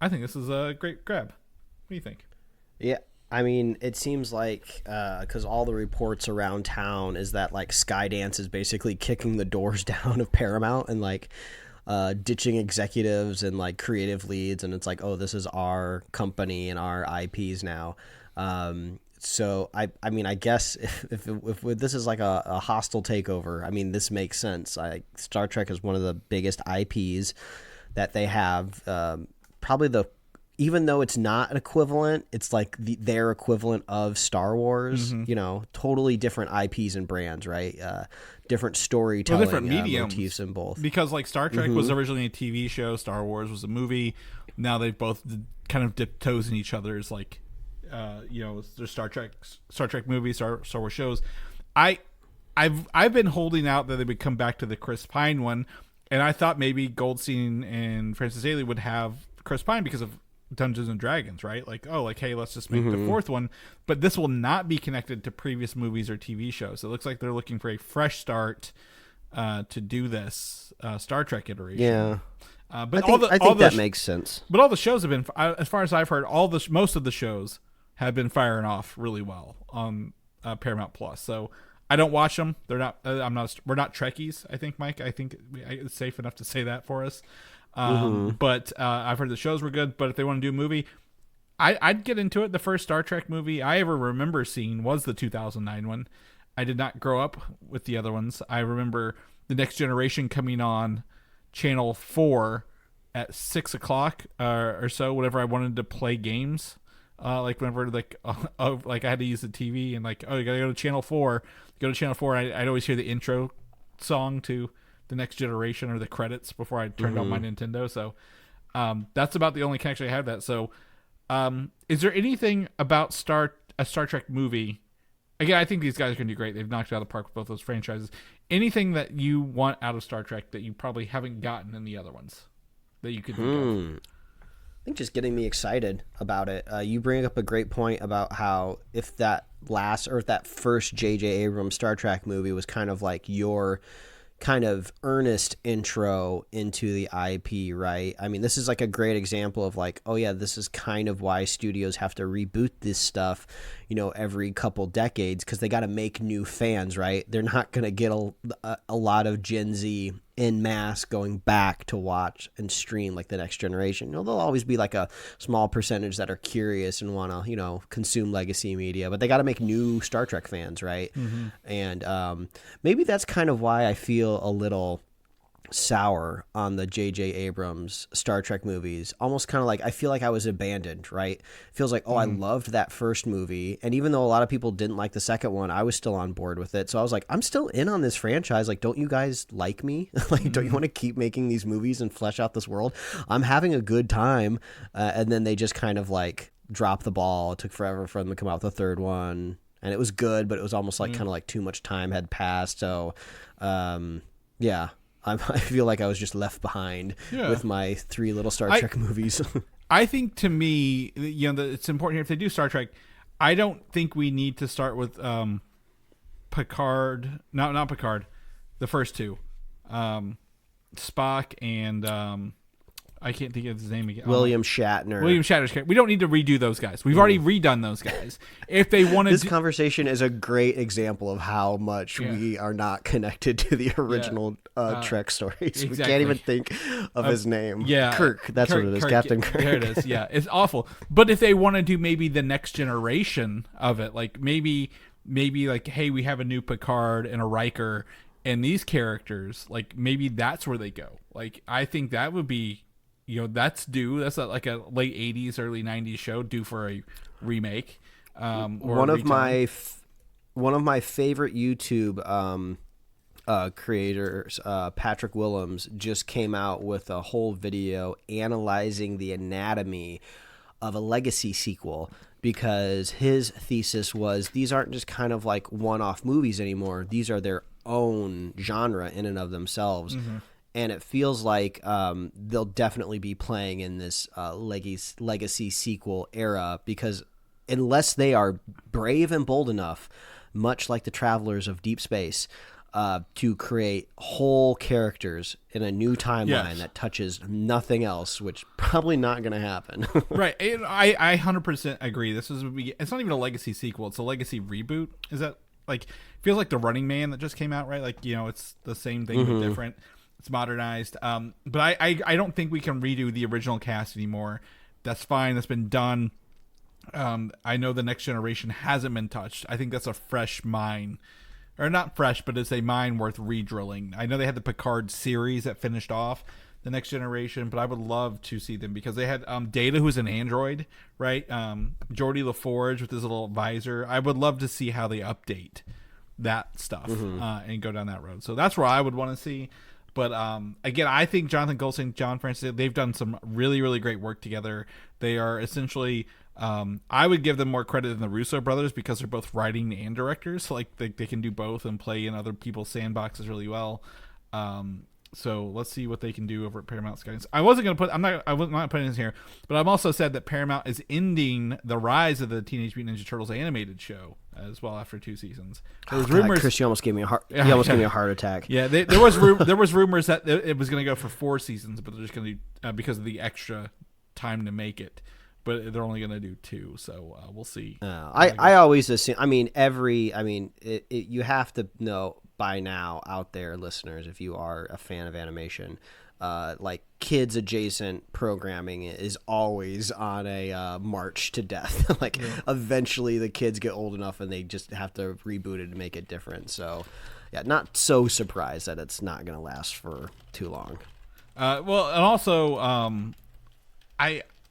I think this is a great grab. What do you think? Yeah, I mean, it seems like because all the reports around town is that like Skydance is basically kicking the doors down of Paramount and like ditching executives and like creative leads, and it's like, oh, this is our company and our IPs now. So I mean, I guess if this is like a hostile takeover, I mean, this makes sense. Star Trek is one of the biggest IPs that they have. Probably even though it's not an equivalent, it's like their equivalent of Star Wars. You know, totally different IPs and brands, right? Different storytelling, different mediums, motifs in both. Because like Star Trek was originally a TV show, Star Wars was a movie. Now they've both kind of dipped toes in each other's like. There's Star Trek movies, Star Wars shows. I've been holding out that they would come back to the Chris Pine one, and I thought maybe Goldstein and Francis Daly would have Chris Pine because of Dungeons and Dragons, right? Like, oh, like, hey, let's just make the fourth one. But this will not be connected to previous movies or TV shows. It looks like they're looking for a fresh start to do this Star Trek iteration. Yeah. But I think that makes sense. But all the shows have been, as far as I've heard, most of the shows have been firing off really well on Paramount Plus. So I don't watch them. They're not. We're not Trekkies. I think, Mike. I think it's safe enough to say that for us. But I've heard the shows were good. But if they want to do a movie, I'd get into it. The first Star Trek movie I ever remember seeing was the 2009 one. I did not grow up with the other ones. I remember The Next Generation coming on Channel 4 at 6 o'clock or so. Whenever I wanted to play games. Like whenever like I had to use the TV and like, oh, you gotta go to Channel 4. Go to Channel 4. I'd always hear the intro song to The Next Generation or the credits before I turned on my Nintendo. So that's about the only connection I had that. So is there anything about a Star Trek movie? Again, I think these guys are gonna do great. They've knocked it out of the park with both those franchises. Anything that you want out of Star Trek that you probably haven't gotten in the other ones that you could think of? I think just getting me excited about it. You bring up a great point about how if that first J.J. Abrams Star Trek movie was kind of like your kind of earnest intro into the IP, right? I mean, this is like a great example of like, oh yeah, this is kind of why studios have to reboot this stuff, every couple decades, because they got to make new fans, right? They're not going to get a lot of Gen Z en masse going back to watch and stream like The Next Generation. There'll always be like a small percentage that are curious and want to, consume legacy media, but they got to make new Star Trek fans, right? And maybe that's kind of why I feel a little sour on the J.J. Abrams Star Trek movies. Almost kind of like I feel like I was abandoned, right? Feels like, I loved that first movie, and even though a lot of people didn't like the second one, I was still on board with it. So I was like, I'm still in on this franchise. Like, don't you guys like me? Like, don't you want to keep making these movies and flesh out this world? I'm having a good time. And then they just kind of like dropped the ball. It took forever for them to come out with a third one, and it was good, but it was almost like kind of like too much time had passed. So yeah, I feel like I was just left behind with my 3 little Star Trek movies. I think to me, it's important here if they do Star Trek. I don't think we need to start with Picard. No, not Picard. The first 2, Spock and I can't think of his name again. William Shatner. William Shatner's character. We don't need to redo those guys. We've already redone those guys. If they want to, this conversation is a great example of how much we are not connected to the original Trek stories. Exactly. We can't even think of his name. Yeah, Kirk. That's what it is. Captain Kirk. There it is. Yeah, it's awful. But if they want to do maybe the next generation of it, like maybe like, hey, we have a new Picard and a Riker, and these characters, like maybe that's where they go. Like I think that would be. That's like a late 80s, early 90s show due for a remake. One of my favorite YouTube creators, Patrick Willems, just came out with a whole video analyzing the anatomy of a legacy sequel, because his thesis was these aren't just kind of like one-off movies anymore. These are their own genre in and of themselves. And it feels like they'll definitely be playing in this legacy sequel era, because unless they are brave and bold enough, much like the Travelers of Deep Space, to create whole characters in a new timeline that touches nothing else, which probably not going to happen. Right. I 100% agree. It's not even a legacy sequel. It's a legacy reboot. Is that like, feels like the Running Man that just came out, right? Like, it's the same thing but different. It's modernized. But I don't think we can redo the original cast anymore. That's fine. That's been done. I know the Next Generation hasn't been touched. I think that's a fresh mine. Or not fresh, but it's a mine worth redrilling. I know they had the Picard series that finished off the Next Generation, but I would love to see them because they had Data, who's an android, right? Geordi LaForge with his little visor. I would love to see how they update that stuff and go down that road. So that's where I would want to see. But again, I think Jonathan Goldstein, John Francis, they've done some really, really great work together. They are essentially... I would give them more credit than the Russo brothers because they're both writing and directors. So like they can do both and play in other people's sandboxes really well. So let's see what they can do over at Paramount Skydance. I was not putting this here, but I've also said that Paramount is ending the rise of the Teenage Mutant Ninja Turtles animated show as well after 2 seasons. There was rumors. Chris, you almost gave me a heart. You almost gave me a heart attack. Yeah, there was rumors that it was going to go for 4 seasons, but they're just going to do because of the extra time to make it. But they're only going to do 2, so we'll see. I always assume. You have to know by now out there, listeners, if you are a fan of animation, like kids adjacent programming is always on a march to death. Like eventually the kids get old enough and they just have to reboot it and make it different. So yeah, not so surprised that it's not going to last for too long. Well, and also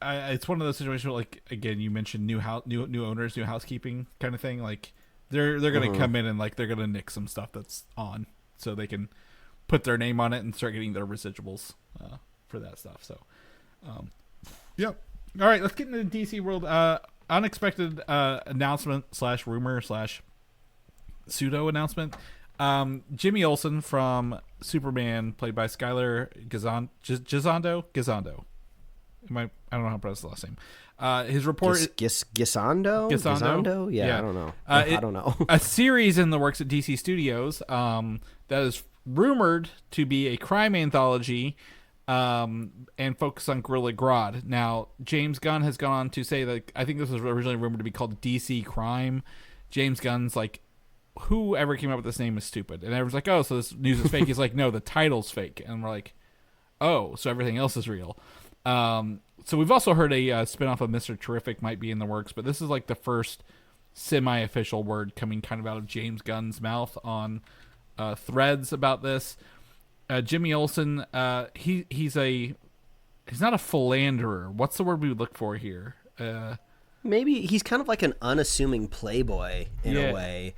it's one of those situations where, like, again, you mentioned new owners, new housekeeping kind of thing. Like they're going to come in and like they're going to nick some stuff that's on, so they can put their name on it and start getting their residuals for that stuff. So, yeah. All right, let's get into the DC world. Unexpected announcement / rumor / pseudo announcement. Jimmy Olsen from Superman, played by Skylar Gisondo. I don't know how to pronounce the last name. His report Gisondo? Yeah, I don't know. I don't know. A series in the works at DC Studios that is rumored to be a crime anthology and focus on Gorilla Grodd. Now, James Gunn has gone on to say that I think this was originally rumored to be called DC Crime. James Gunn's like, whoever came up with this name is stupid. And everyone's like, oh, so this news is fake. He's like, no, the title's fake. And we're like, oh, so everything else is real. So we've also heard a spinoff of Mr. Terrific might be in the works, but this is like the first semi-official word coming kind of out of James Gunn's mouth on threads about this. Jimmy Olsen, he's not a philanderer. What's the word we would look for here? Maybe he's kind of like an unassuming playboy in a way.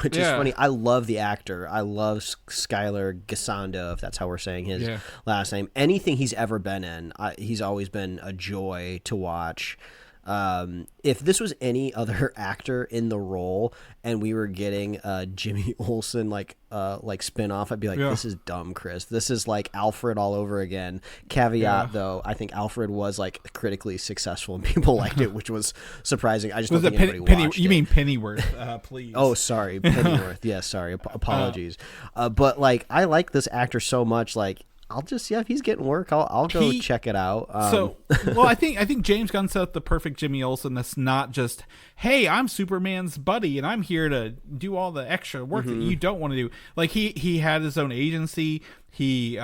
Which is funny. I love the actor. I love Skylar Gisondo, if that's how we're saying his last name. Anything he's ever been in, he's always been a joy to watch. If this was any other actor in the role and we were getting Jimmy Olsen like spinoff, I'd be like, this is dumb, Chris. This is like Alfred all over again. Caveat though, I think Alfred was like critically successful and people liked it, which was surprising. I just don't think anybody watched it. You mean Pennyworth, please. Oh, sorry, Pennyworth. Yeah, sorry. Apologies. But like, I like this actor so much. Like, I'll just if he's getting work, I'll go check it out. I think James Gunn set up the perfect Jimmy Olsen. That's not just, hey, I'm Superman's buddy and I'm here to do all the extra work that you don't want to do. Like he had his own agency. He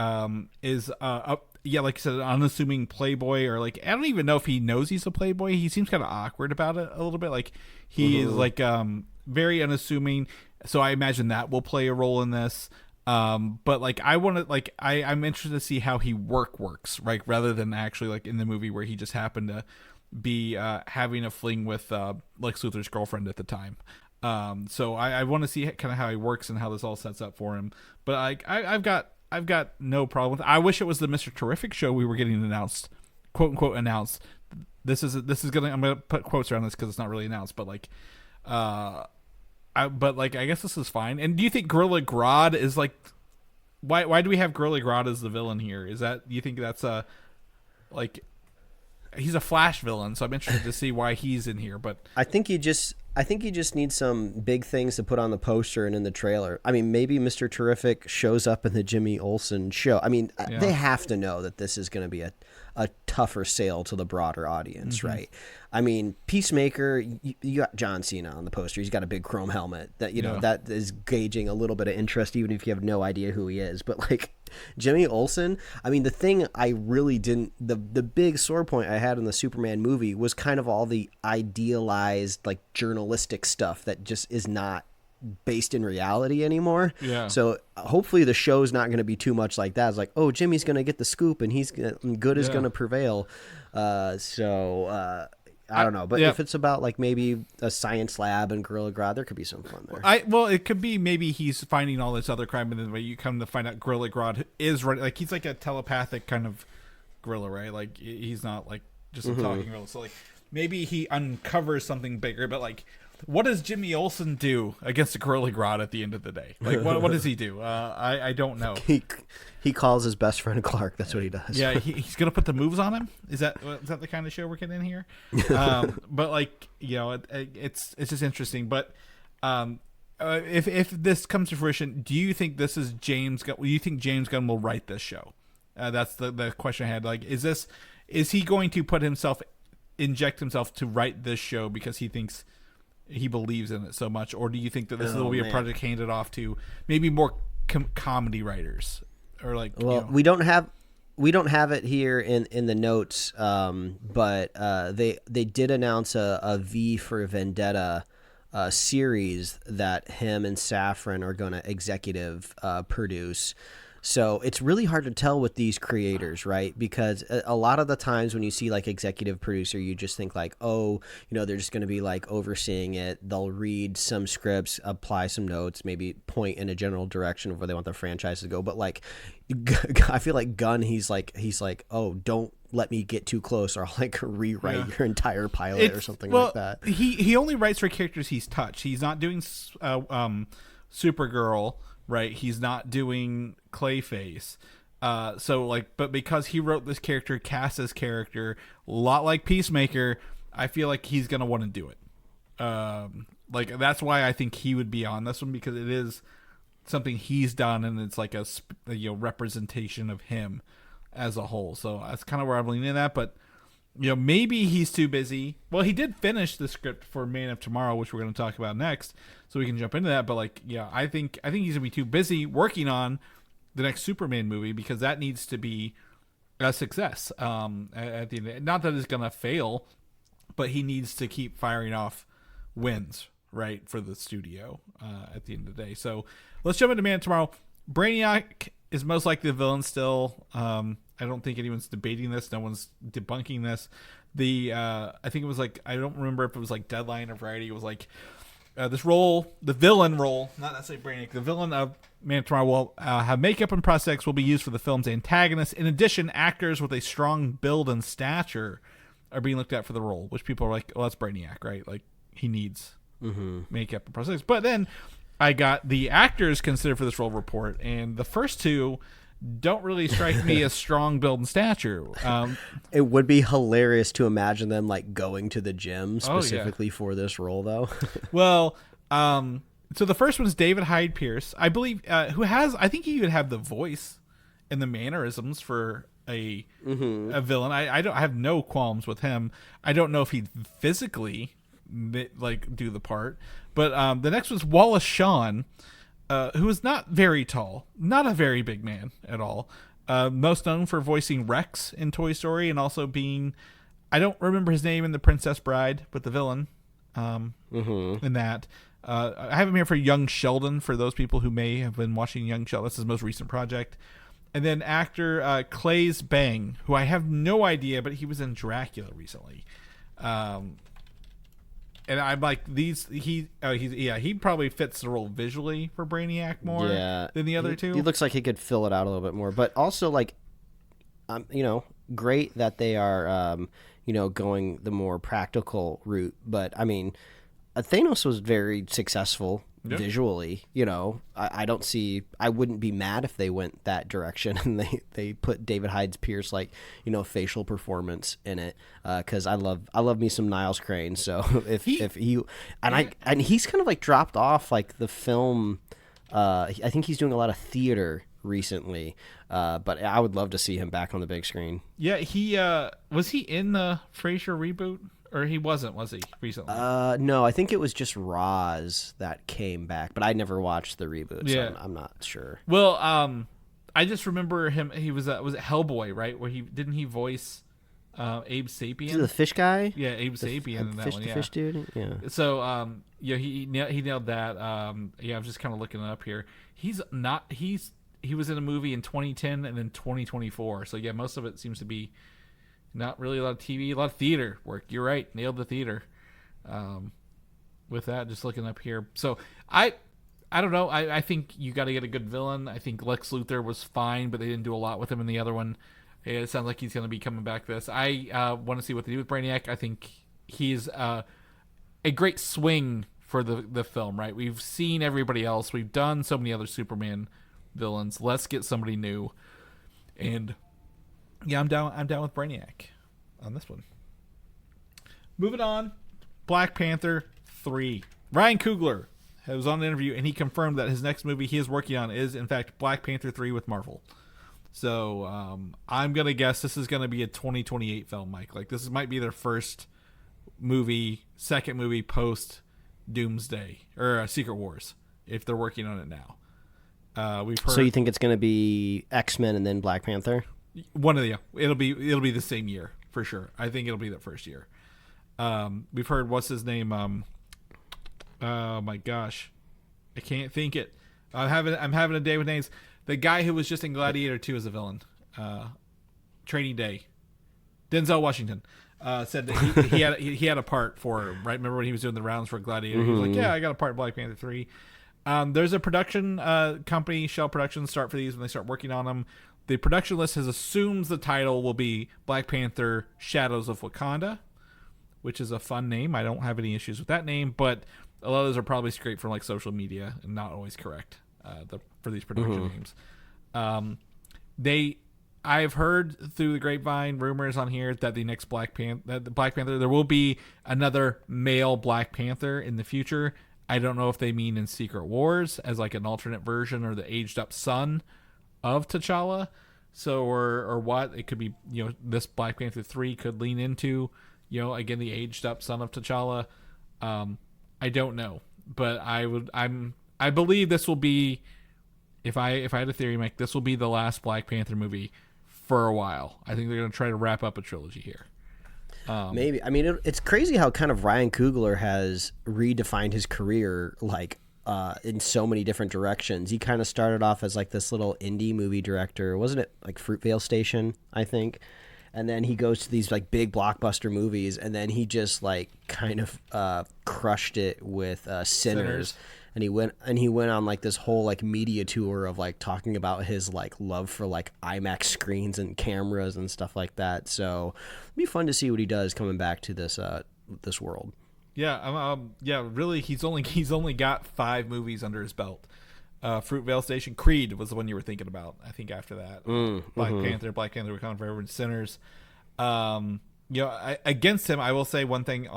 is like you said, an unassuming playboy, or like I don't even know if he knows he's a playboy. He seems kind of awkward about it a little bit. Like he is like very unassuming. So I imagine that will play a role in this. But like I want to I'm interested to see how he works, right? Rather than actually like in the movie where he just happened to be having a fling with Lex Luthor's girlfriend at the time. So I want to see kind of how he works and how this all sets up for him. But I've got no problem with it. I wish it was the Mr. Terrific show we were getting announced, quote unquote announced. I'm gonna put quotes around this because it's not really announced, but like I guess this is fine. And do you think Gorilla Grodd is like, why do we have Gorilla Grodd as the villain here? Do you think that's he's a Flash villain, so I'm interested to see why he's in here. But I think you just need some big things to put on the poster and in the trailer. I mean, maybe Mr. Terrific shows up in the Jimmy Olsen show. I mean, they have to know that this is going to be a tougher sale to the broader audience, right? I mean, Peacemaker, you got John Cena on the poster. He's got a big chrome helmet that, that is gauging a little bit of interest, even if you have no idea who he is. But like Jimmy Olsen, I mean, the thing I really didn't, the big sore point I had in the Superman movie was kind of all the idealized, like, journalistic stuff that just is not based in reality anymore. Yeah. So hopefully the show's not going to be too much like that. It's like, oh, Jimmy's going to get the scoop and good is going to prevail. I don't know, but if it's about like maybe a science lab and Gorilla Grodd, there could be some fun there. Well, it could be maybe he's finding all this other crime, and then you come to find out Gorilla Grodd is right. Like he's like a telepathic kind of gorilla, right? Like he's not like just a talking gorilla. So like maybe he uncovers something bigger, but like, what does Jimmy Olsen do against a Gorilla Grodd at the end of the day? Like, what does he do? I don't know. He calls his best friend Clark. That's what he does. Yeah, he's gonna put the moves on him. Is that the kind of show we're getting in here? But like, it's just interesting. But if this comes to fruition, do you think this is James Gunn? Do you think James Gunn will write this show? That's the question I had. Like, is he going to inject himself to write this show because he thinks he believes in it so much, or do you think that this will be a project handed off to maybe more comedy writers, or like? Well, we don't have it here in the notes, but they did announce a V for Vendetta series that him and Safran are going to executive produce. So it's really hard to tell with these creators, right? Because a lot of the times when you see like executive producer, you just think like, oh, they're just going to be like overseeing it. They'll read some scripts, apply some notes, maybe point in a general direction of where they want the franchise to go. But like, I feel like Gunn, he's like, oh, don't let me get too close, or I'll like rewrite your entire pilot or something like that. He only writes for characters he's touched. He's not doing Supergirl. Right, he's not doing Clayface, so like, but because he wrote this character, cast this character, a lot like Peacemaker, I feel like he's gonna want to do it. Like that's why I think he would be on this one, because it is something he's done, and it's like a representation of him as a whole. So that's kind of where I'm leaning at, but. Maybe he's too busy. Well, he did finish the script for Man of Tomorrow, which we're going to talk about next, so we can jump into that. But like, I think he's going to be too busy working on the next Superman movie, because that needs to be a success. At the end, not that it's going to fail, but he needs to keep firing off wins, right, for the studio at the end of the day. So let's jump into Man of Tomorrow. Brainiac is most likely the villain still. I don't think anyone's debating this. No one's debunking this. I think it was like, I don't remember if it was like Deadline or Variety. It was like this role, the villain role, not necessarily Brainiac, the villain of Man of Tomorrow will have makeup and prosthetics will be used for the film's antagonist. In addition, actors with a strong build and stature are being looked at for the role, which people are like, well, that's Brainiac, right? Like, he needs makeup and prosthetics. But then I got the actors considered for this role report, and the first two don't really strike me as strong build and stature. It would be hilarious to imagine them like going to the gym specifically for this role, though. Well, so the first one's David Hyde Pierce, I believe, I think he would have the voice and the mannerisms for a villain. I have no qualms with him. I don't know if he'd physically like do the part, but the next was Wallace Shawn. Who is not very tall, not a very big man at all. Most known for voicing Rex in Toy Story, and also being, I don't remember his name in The Princess Bride, but the villain in that. I have him here for Young Sheldon, for those people who may have been watching Young Sheldon. That's his most recent project. And then actor Claes Bang, who I have no idea, but he was in Dracula recently. And I'm like, he probably fits the role visually for Brainiac more than the other two. He looks like he could fill it out a little bit more, but also like, great that they are, going the more practical route. But I mean, Thanos was very successful visually. You know, I don't see. I wouldn't be mad if they went that direction and they put David Hyde Pierce like facial performance in it, because I love me some Niles Crane. So if he and he's kind of like dropped off like the film. I think he's doing a lot of theater recently, but I would love to see him back on the big screen. Yeah, he was he in the Frasier reboot, or he wasn't? Was he recently? No, I think it was just Roz that came back, but I never watched the reboot, so I'm not sure. Well, I just remember him. He was it Hellboy, right? Where he voice Abe Sapien? The fish guy? Yeah, Abe Sapien in that one. The fish dude. Yeah. So he nailed that. Yeah, I'm just kind of looking it up here. He was in a movie in 2010 and then 2024. So yeah, most of it seems to be not really a lot of TV, a lot of theater work. You're right, nailed the theater. With that, just looking up here. So I don't know. I think you got to get a good villain. I think Lex Luthor was fine, but they didn't do a lot with him in the other one. It sounds like he's going to be coming back this. I want to see what they do with Brainiac. I think he's a great swing for the film, right? We've seen everybody else. We've done so many other Superman villains. Let's get somebody new. And yeah, I'm down with Brainiac on this one. Moving on, Black Panther 3. Ryan Coogler was on an interview, and he confirmed that his next movie he is working on is, in fact, Black Panther 3 with Marvel. So I'm going to guess this is going to be a 2028 film, Mike. Like, this might be their first second movie post Doomsday or Secret Wars, if they're working on it now. We've heard. So you think it's going to be X-Men and then Black Panther? One of the it'll be the same year for sure. I think it'll be the first year. We've heard what's his name? Oh my gosh, I can't think it. I'm having a day with names. The guy who was just in Gladiator 2 as a villain, Training Day, Denzel Washington, said that he had a part for him, right? Remember when he was doing the rounds for Gladiator? He was like, yeah, I got a part in Black Panther 3. There's a production company, Shell Productions, start for these when they start working on them. The production list assumes the title will be Black Panther Shadows of Wakanda, which is a fun name. I don't have any issues with that name, but a lot of those are probably scraped from like social media and not always correct for these production names. I've heard through the grapevine rumors on here that the next Black Panther, there will be another male Black Panther in the future. I don't know if they mean in Secret Wars as like an alternate version or the aged up son of T'Challa. So, or what it could be, this Black Panther 3 could lean into, again, the aged up son of T'Challa. I don't know, but I believe this will be, if I had a theory, Mike, this will be the last Black Panther movie for a while. I think they're going to try to wrap up a trilogy here. Maybe. I mean, it's crazy how kind of Ryan Coogler has redefined his career, like in so many different directions. He kind of started off as like this little indie movie director, wasn't it? Like Fruitvale Station, I think. And then he goes to these like big blockbuster movies, and then he just like kind of crushed it with Sinners. And he went on like this whole like media tour of like talking about his like love for like IMAX screens and cameras and stuff like that. So it'd be fun to see what he does coming back to this world. Yeah, really, he's only got 5 movies under his belt. Fruitvale Station, Creed was the one you were thinking about. I think after that, Black Panther, Wakanda Forever, and Sinners. Against him, I will say one thing.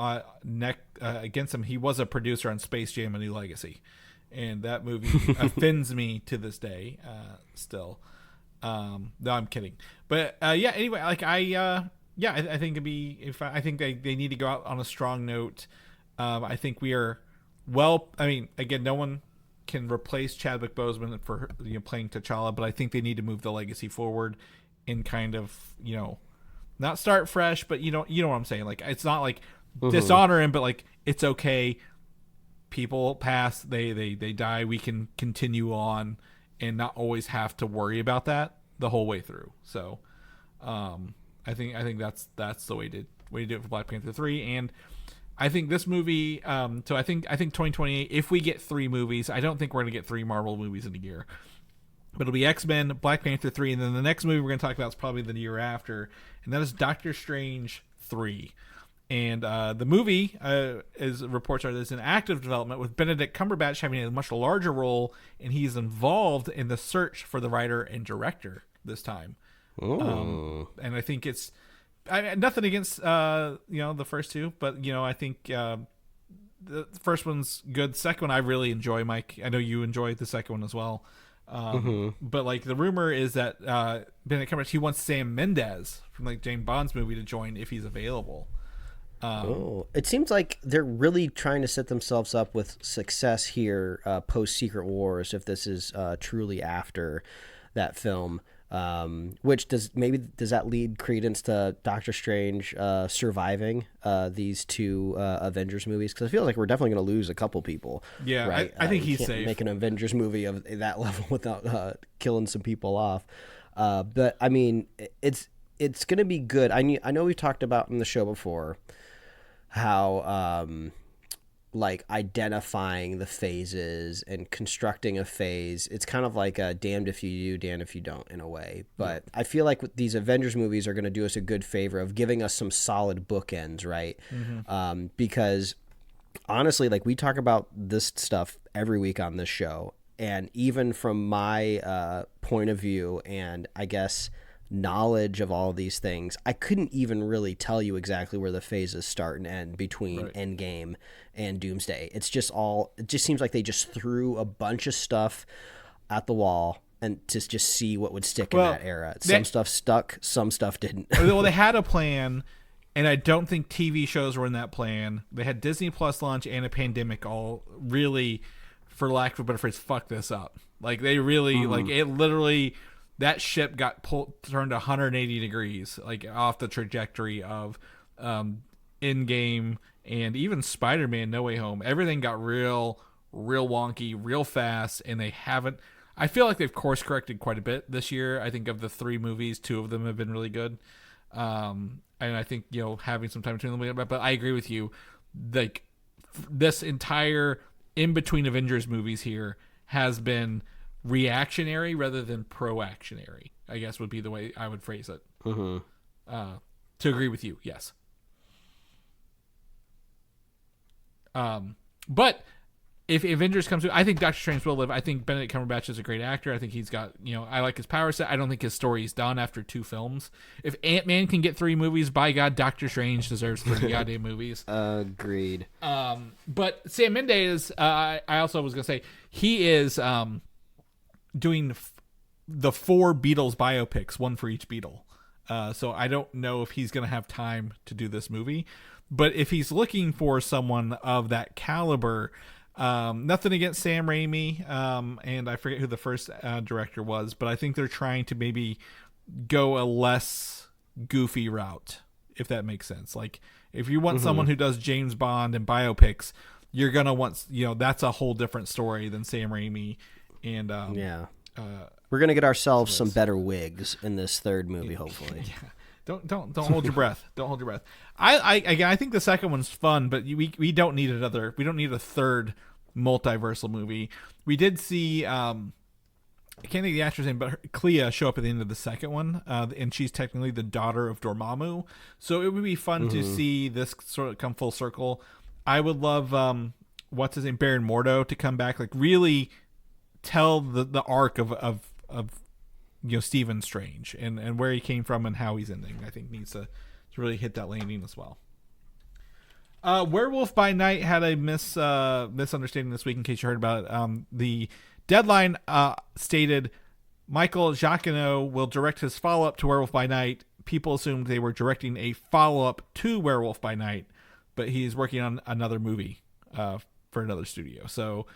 Against him, he was a producer on Space Jam: A New Legacy, and that movie offends me to this day. Still, no, I'm kidding. But anyway, like I think it'd be I think they need to go out on a strong note. I think we are I mean, again, no one can replace Chadwick Boseman for playing T'Challa, but I think they need to move the legacy forward and kind of not start fresh, but you know what I'm saying. Like, it's not like dishonor him, but like it's okay. People pass, they die. We can continue on and not always have to worry about that the whole way through. So, I think that's the way to do it for Black Panther 3. And I think this movie, so I think 2028, if we get 3 movies, I don't think we're going to get 3 Marvel movies in a year. But it'll be X-Men, Black Panther 3, and then the next movie we're going to talk about is probably the year after, and that is Doctor Strange 3. And the movie, as reports are, is in active development with Benedict Cumberbatch having a much larger role, and he's involved in the search for the writer and director this time. And I think it's nothing against the first two, but I think the first one's good. Second one I really enjoy, Mike. I know you enjoy the second one as well. But like the rumor is that Benedict Cumberbatch, he wants Sam Mendes from like James Bond's movie to join if he's available. It seems like they're really trying to set themselves up with success here post Secret Wars, if this is truly after that film. Which does that lead credence to Doctor Strange surviving these two Avengers movies? Because I feel like we're definitely going to lose a couple people. Yeah, right? I think he's can't safe. Make an Avengers movie of that level without killing some people off. But I mean, it's going to be good. I know we talked about in the show before how like identifying the phases and constructing a phase, it's kind of like a damned if you do, damned if you don't in a way. But I feel like these Avengers movies are going to do us a good favor of giving us some solid bookends, right? Because honestly, like we talk about this stuff every week on this show, and even from my point of view and I guess knowledge of all these things, I couldn't even really tell you exactly where the phases start and end between Endgame and Doomsday. It just seems like they just threw a bunch of stuff at the wall and just see what would stick in that era. Some stuff stuck, some stuff didn't. Well, they had a plan, and I don't think TV shows were in that plan. They had Disney Plus launch and a pandemic all really, for lack of a better phrase, fuck this up. Like they really, like it literally, that ship got turned 180 degrees, like off the trajectory of Endgame and even Spider-Man No Way Home. Everything got real wonky, real fast, and they haven't. I feel like they've course corrected quite a bit this year. I think of the 3 movies, 2 of them have been really good. And I think having some time between them, but I agree with you. Like this entire in between Avengers movies here has been reactionary rather than proactionary, I guess would be the way I would phrase it. To agree with you, yes. But if Avengers comes to, I think Doctor Strange will live. I think Benedict Cumberbatch is a great actor. I think he's got, I like his power set. I don't think his story's done after 2 films. If Ant-Man can get 3 movies, by God, Doctor Strange deserves 3 goddamn movies. Agreed. But Sam Mendes, I also was going to say, he is doing the 4 Beatles biopics, 1 for each Beatle. So I don't know if he's going to have time to do this movie. But if he's looking for someone of that caliber, nothing against Sam Raimi, and I forget who the first director was, but I think they're trying to maybe go a less goofy route, if that makes sense. Like, if you want someone who does James Bond and biopics, you're going to want, that's a whole different story than Sam Raimi. And we're going to get ourselves some better wigs in this 3rd movie, hopefully. Yeah. Don't hold your breath. Don't hold your breath. I think the second one's fun, but we don't need another. We don't need a 3rd multiversal movie. We did see I can't think of the actress name, but Clea show up at the end of the second one, and she's technically the daughter of Dormammu. So it would be fun to see this sort of come full circle. I would love what's his name, Baron Mordo, to come back, like really tell the arc of Stephen Strange and where he came from and how he's ending. I think needs to really hit that landing as well. Werewolf by Night had a misunderstanding this week, in case you heard about it. The deadline stated Michael Giacchino will direct his follow-up to Werewolf by Night. People assumed they were directing a follow-up to Werewolf by Night, but he's working on another movie for another studio. So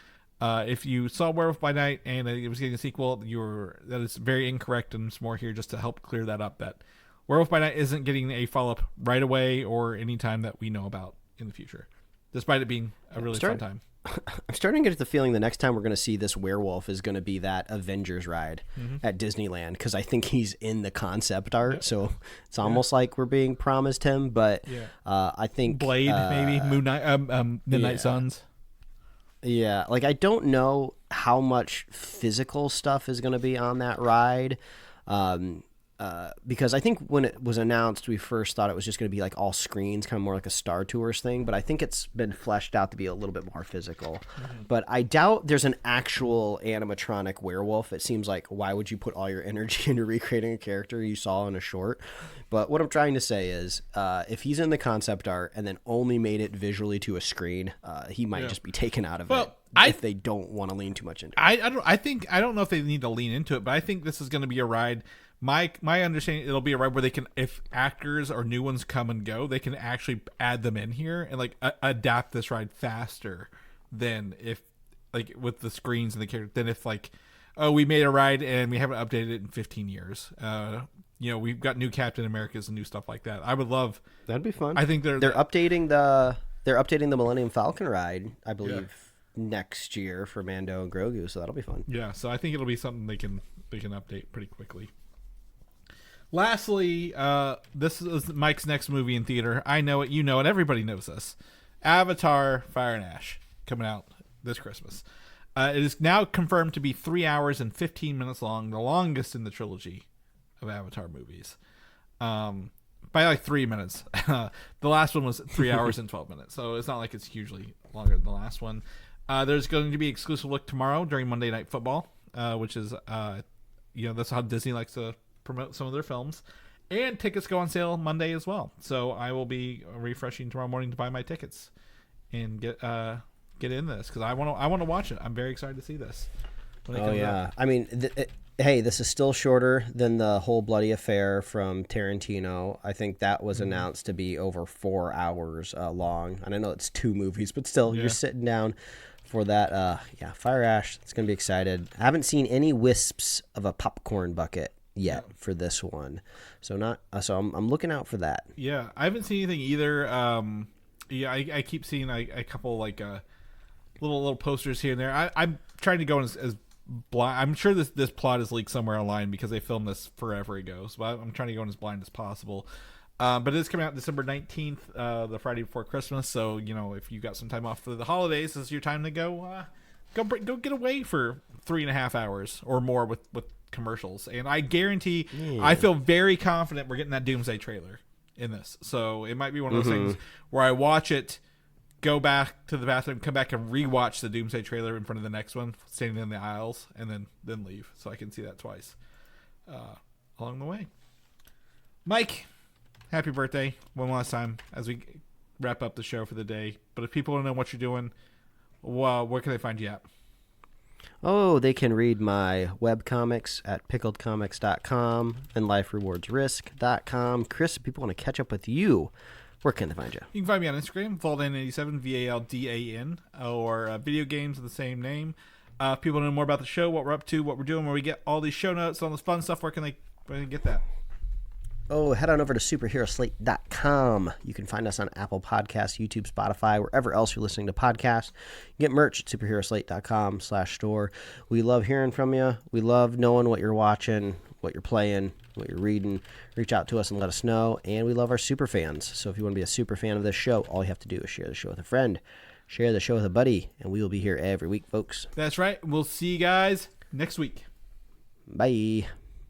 if you saw Werewolf by Night and it was getting a sequel, that is very incorrect, and it's more here just to help clear that up, that Werewolf by Night isn't getting a follow-up right away or any time that we know about in the future, despite it being a really fun time. I'm starting to get the feeling the next time we're going to see this werewolf is going to be that Avengers ride at Disneyland, because I think he's in the concept art, so it's almost like we're being promised him, but I think... Blade, maybe? Moon Knight, Midnight Suns? Yeah, like I don't know how much physical stuff is going to be on that ride. because I think when it was announced, we first thought it was just going to be like all screens, kind of more like a Star Tours thing. But I think it's been fleshed out to be a little bit more physical. Mm-hmm. But I doubt there's an actual animatronic werewolf. It seems like, why would you put all your energy into recreating a character you saw in a short? But what I'm trying to say is, if he's in the concept art and then only made it visually to a screen, he might just be taken out of it. If they don't want to lean too much into it. I don't know if they need to lean into it, but I think this is going to be a ride. My understanding, it'll be a ride where they can, if actors or new ones come and go, they can actually add them in here and like adapt this ride faster than if like with the screens and the character. Than if like, oh, we made a ride and we haven't updated it in 15 years. We've got new Captain Americas and new stuff like that. I would love. That'd be fun. I think they're updating the Millennium Falcon ride, I believe. Yeah. Next year for Mando and Grogu, so that'll be fun. Yeah, so I think it'll be something they can update pretty quickly. Lastly, this is Mike's next movie in theater. I know it, you know it, everybody knows this. Avatar: Fire and Ash coming out this Christmas. It is now confirmed to be 3 hours and 15 minutes long, the longest in the trilogy of Avatar movies. By like 3 minutes. The last one was 3 hours and 12 minutes, so it's not like it's hugely longer than the last one. There's going to be exclusive look tomorrow during Monday Night Football, which is, that's how Disney likes to promote some of their films. And tickets go on sale Monday as well. So I will be refreshing tomorrow morning to buy my tickets and get in this because I want to watch it. I'm very excited to see this. Oh yeah, I mean, hey, this is still shorter than the whole bloody affair from Tarantino. I think that was announced to be over 4 hours long, and I know it's 2 movies, but still, you're sitting down for that. Fire Ash. It's gonna be excited. I haven't seen any wisps of a popcorn bucket yet for this one, so I'm looking out for that. Yeah, I haven't seen anything either. I keep seeing a couple like little posters here and there. I'm trying to go as blind. I'm sure this plot is leaked somewhere online because they filmed this forever ago. So I'm trying to go in as blind as possible. But it is coming out December 19th, the Friday before Christmas. So if you got some time off for the holidays, this is your time to go get away for 3.5 hours or more with commercials. And I guarantee, I feel very confident we're getting that Doomsday trailer in this. So it might be one of those things where I watch it, go back to the bathroom, come back and rewatch the Doomsday trailer in front of the next one, standing in the aisles, and then leave, so I can see that twice along the way. Mike, happy birthday one last time as we wrap up the show for the day. But if people want to know what you're doing, well, where can they find you at? Oh, they can read my webcomics at pickledcomics.com and liferewardsrisk.com. Chris, if people want to catch up with you, where can they find you? You can find me on Instagram, Valdan87, Valdan, or video games of the same name. If people know more about the show, what we're up to, what we're doing, where we get all these show notes, all this fun stuff, where can they get that? Oh, head on over to superheroslate.com. You can find us on Apple Podcasts, YouTube, Spotify, wherever else you're listening to podcasts. You get merch at superheroslate.com/store. We love hearing from you. We love knowing what you're watching, what you're playing, what you're reading. Reach out to us and let us know. And we love our super fans. So if you want to be a super fan of this show, all you have to do is share the show with a friend, share the show with a buddy, and we will be here every week, folks. That's right. We'll see you guys next week. Bye.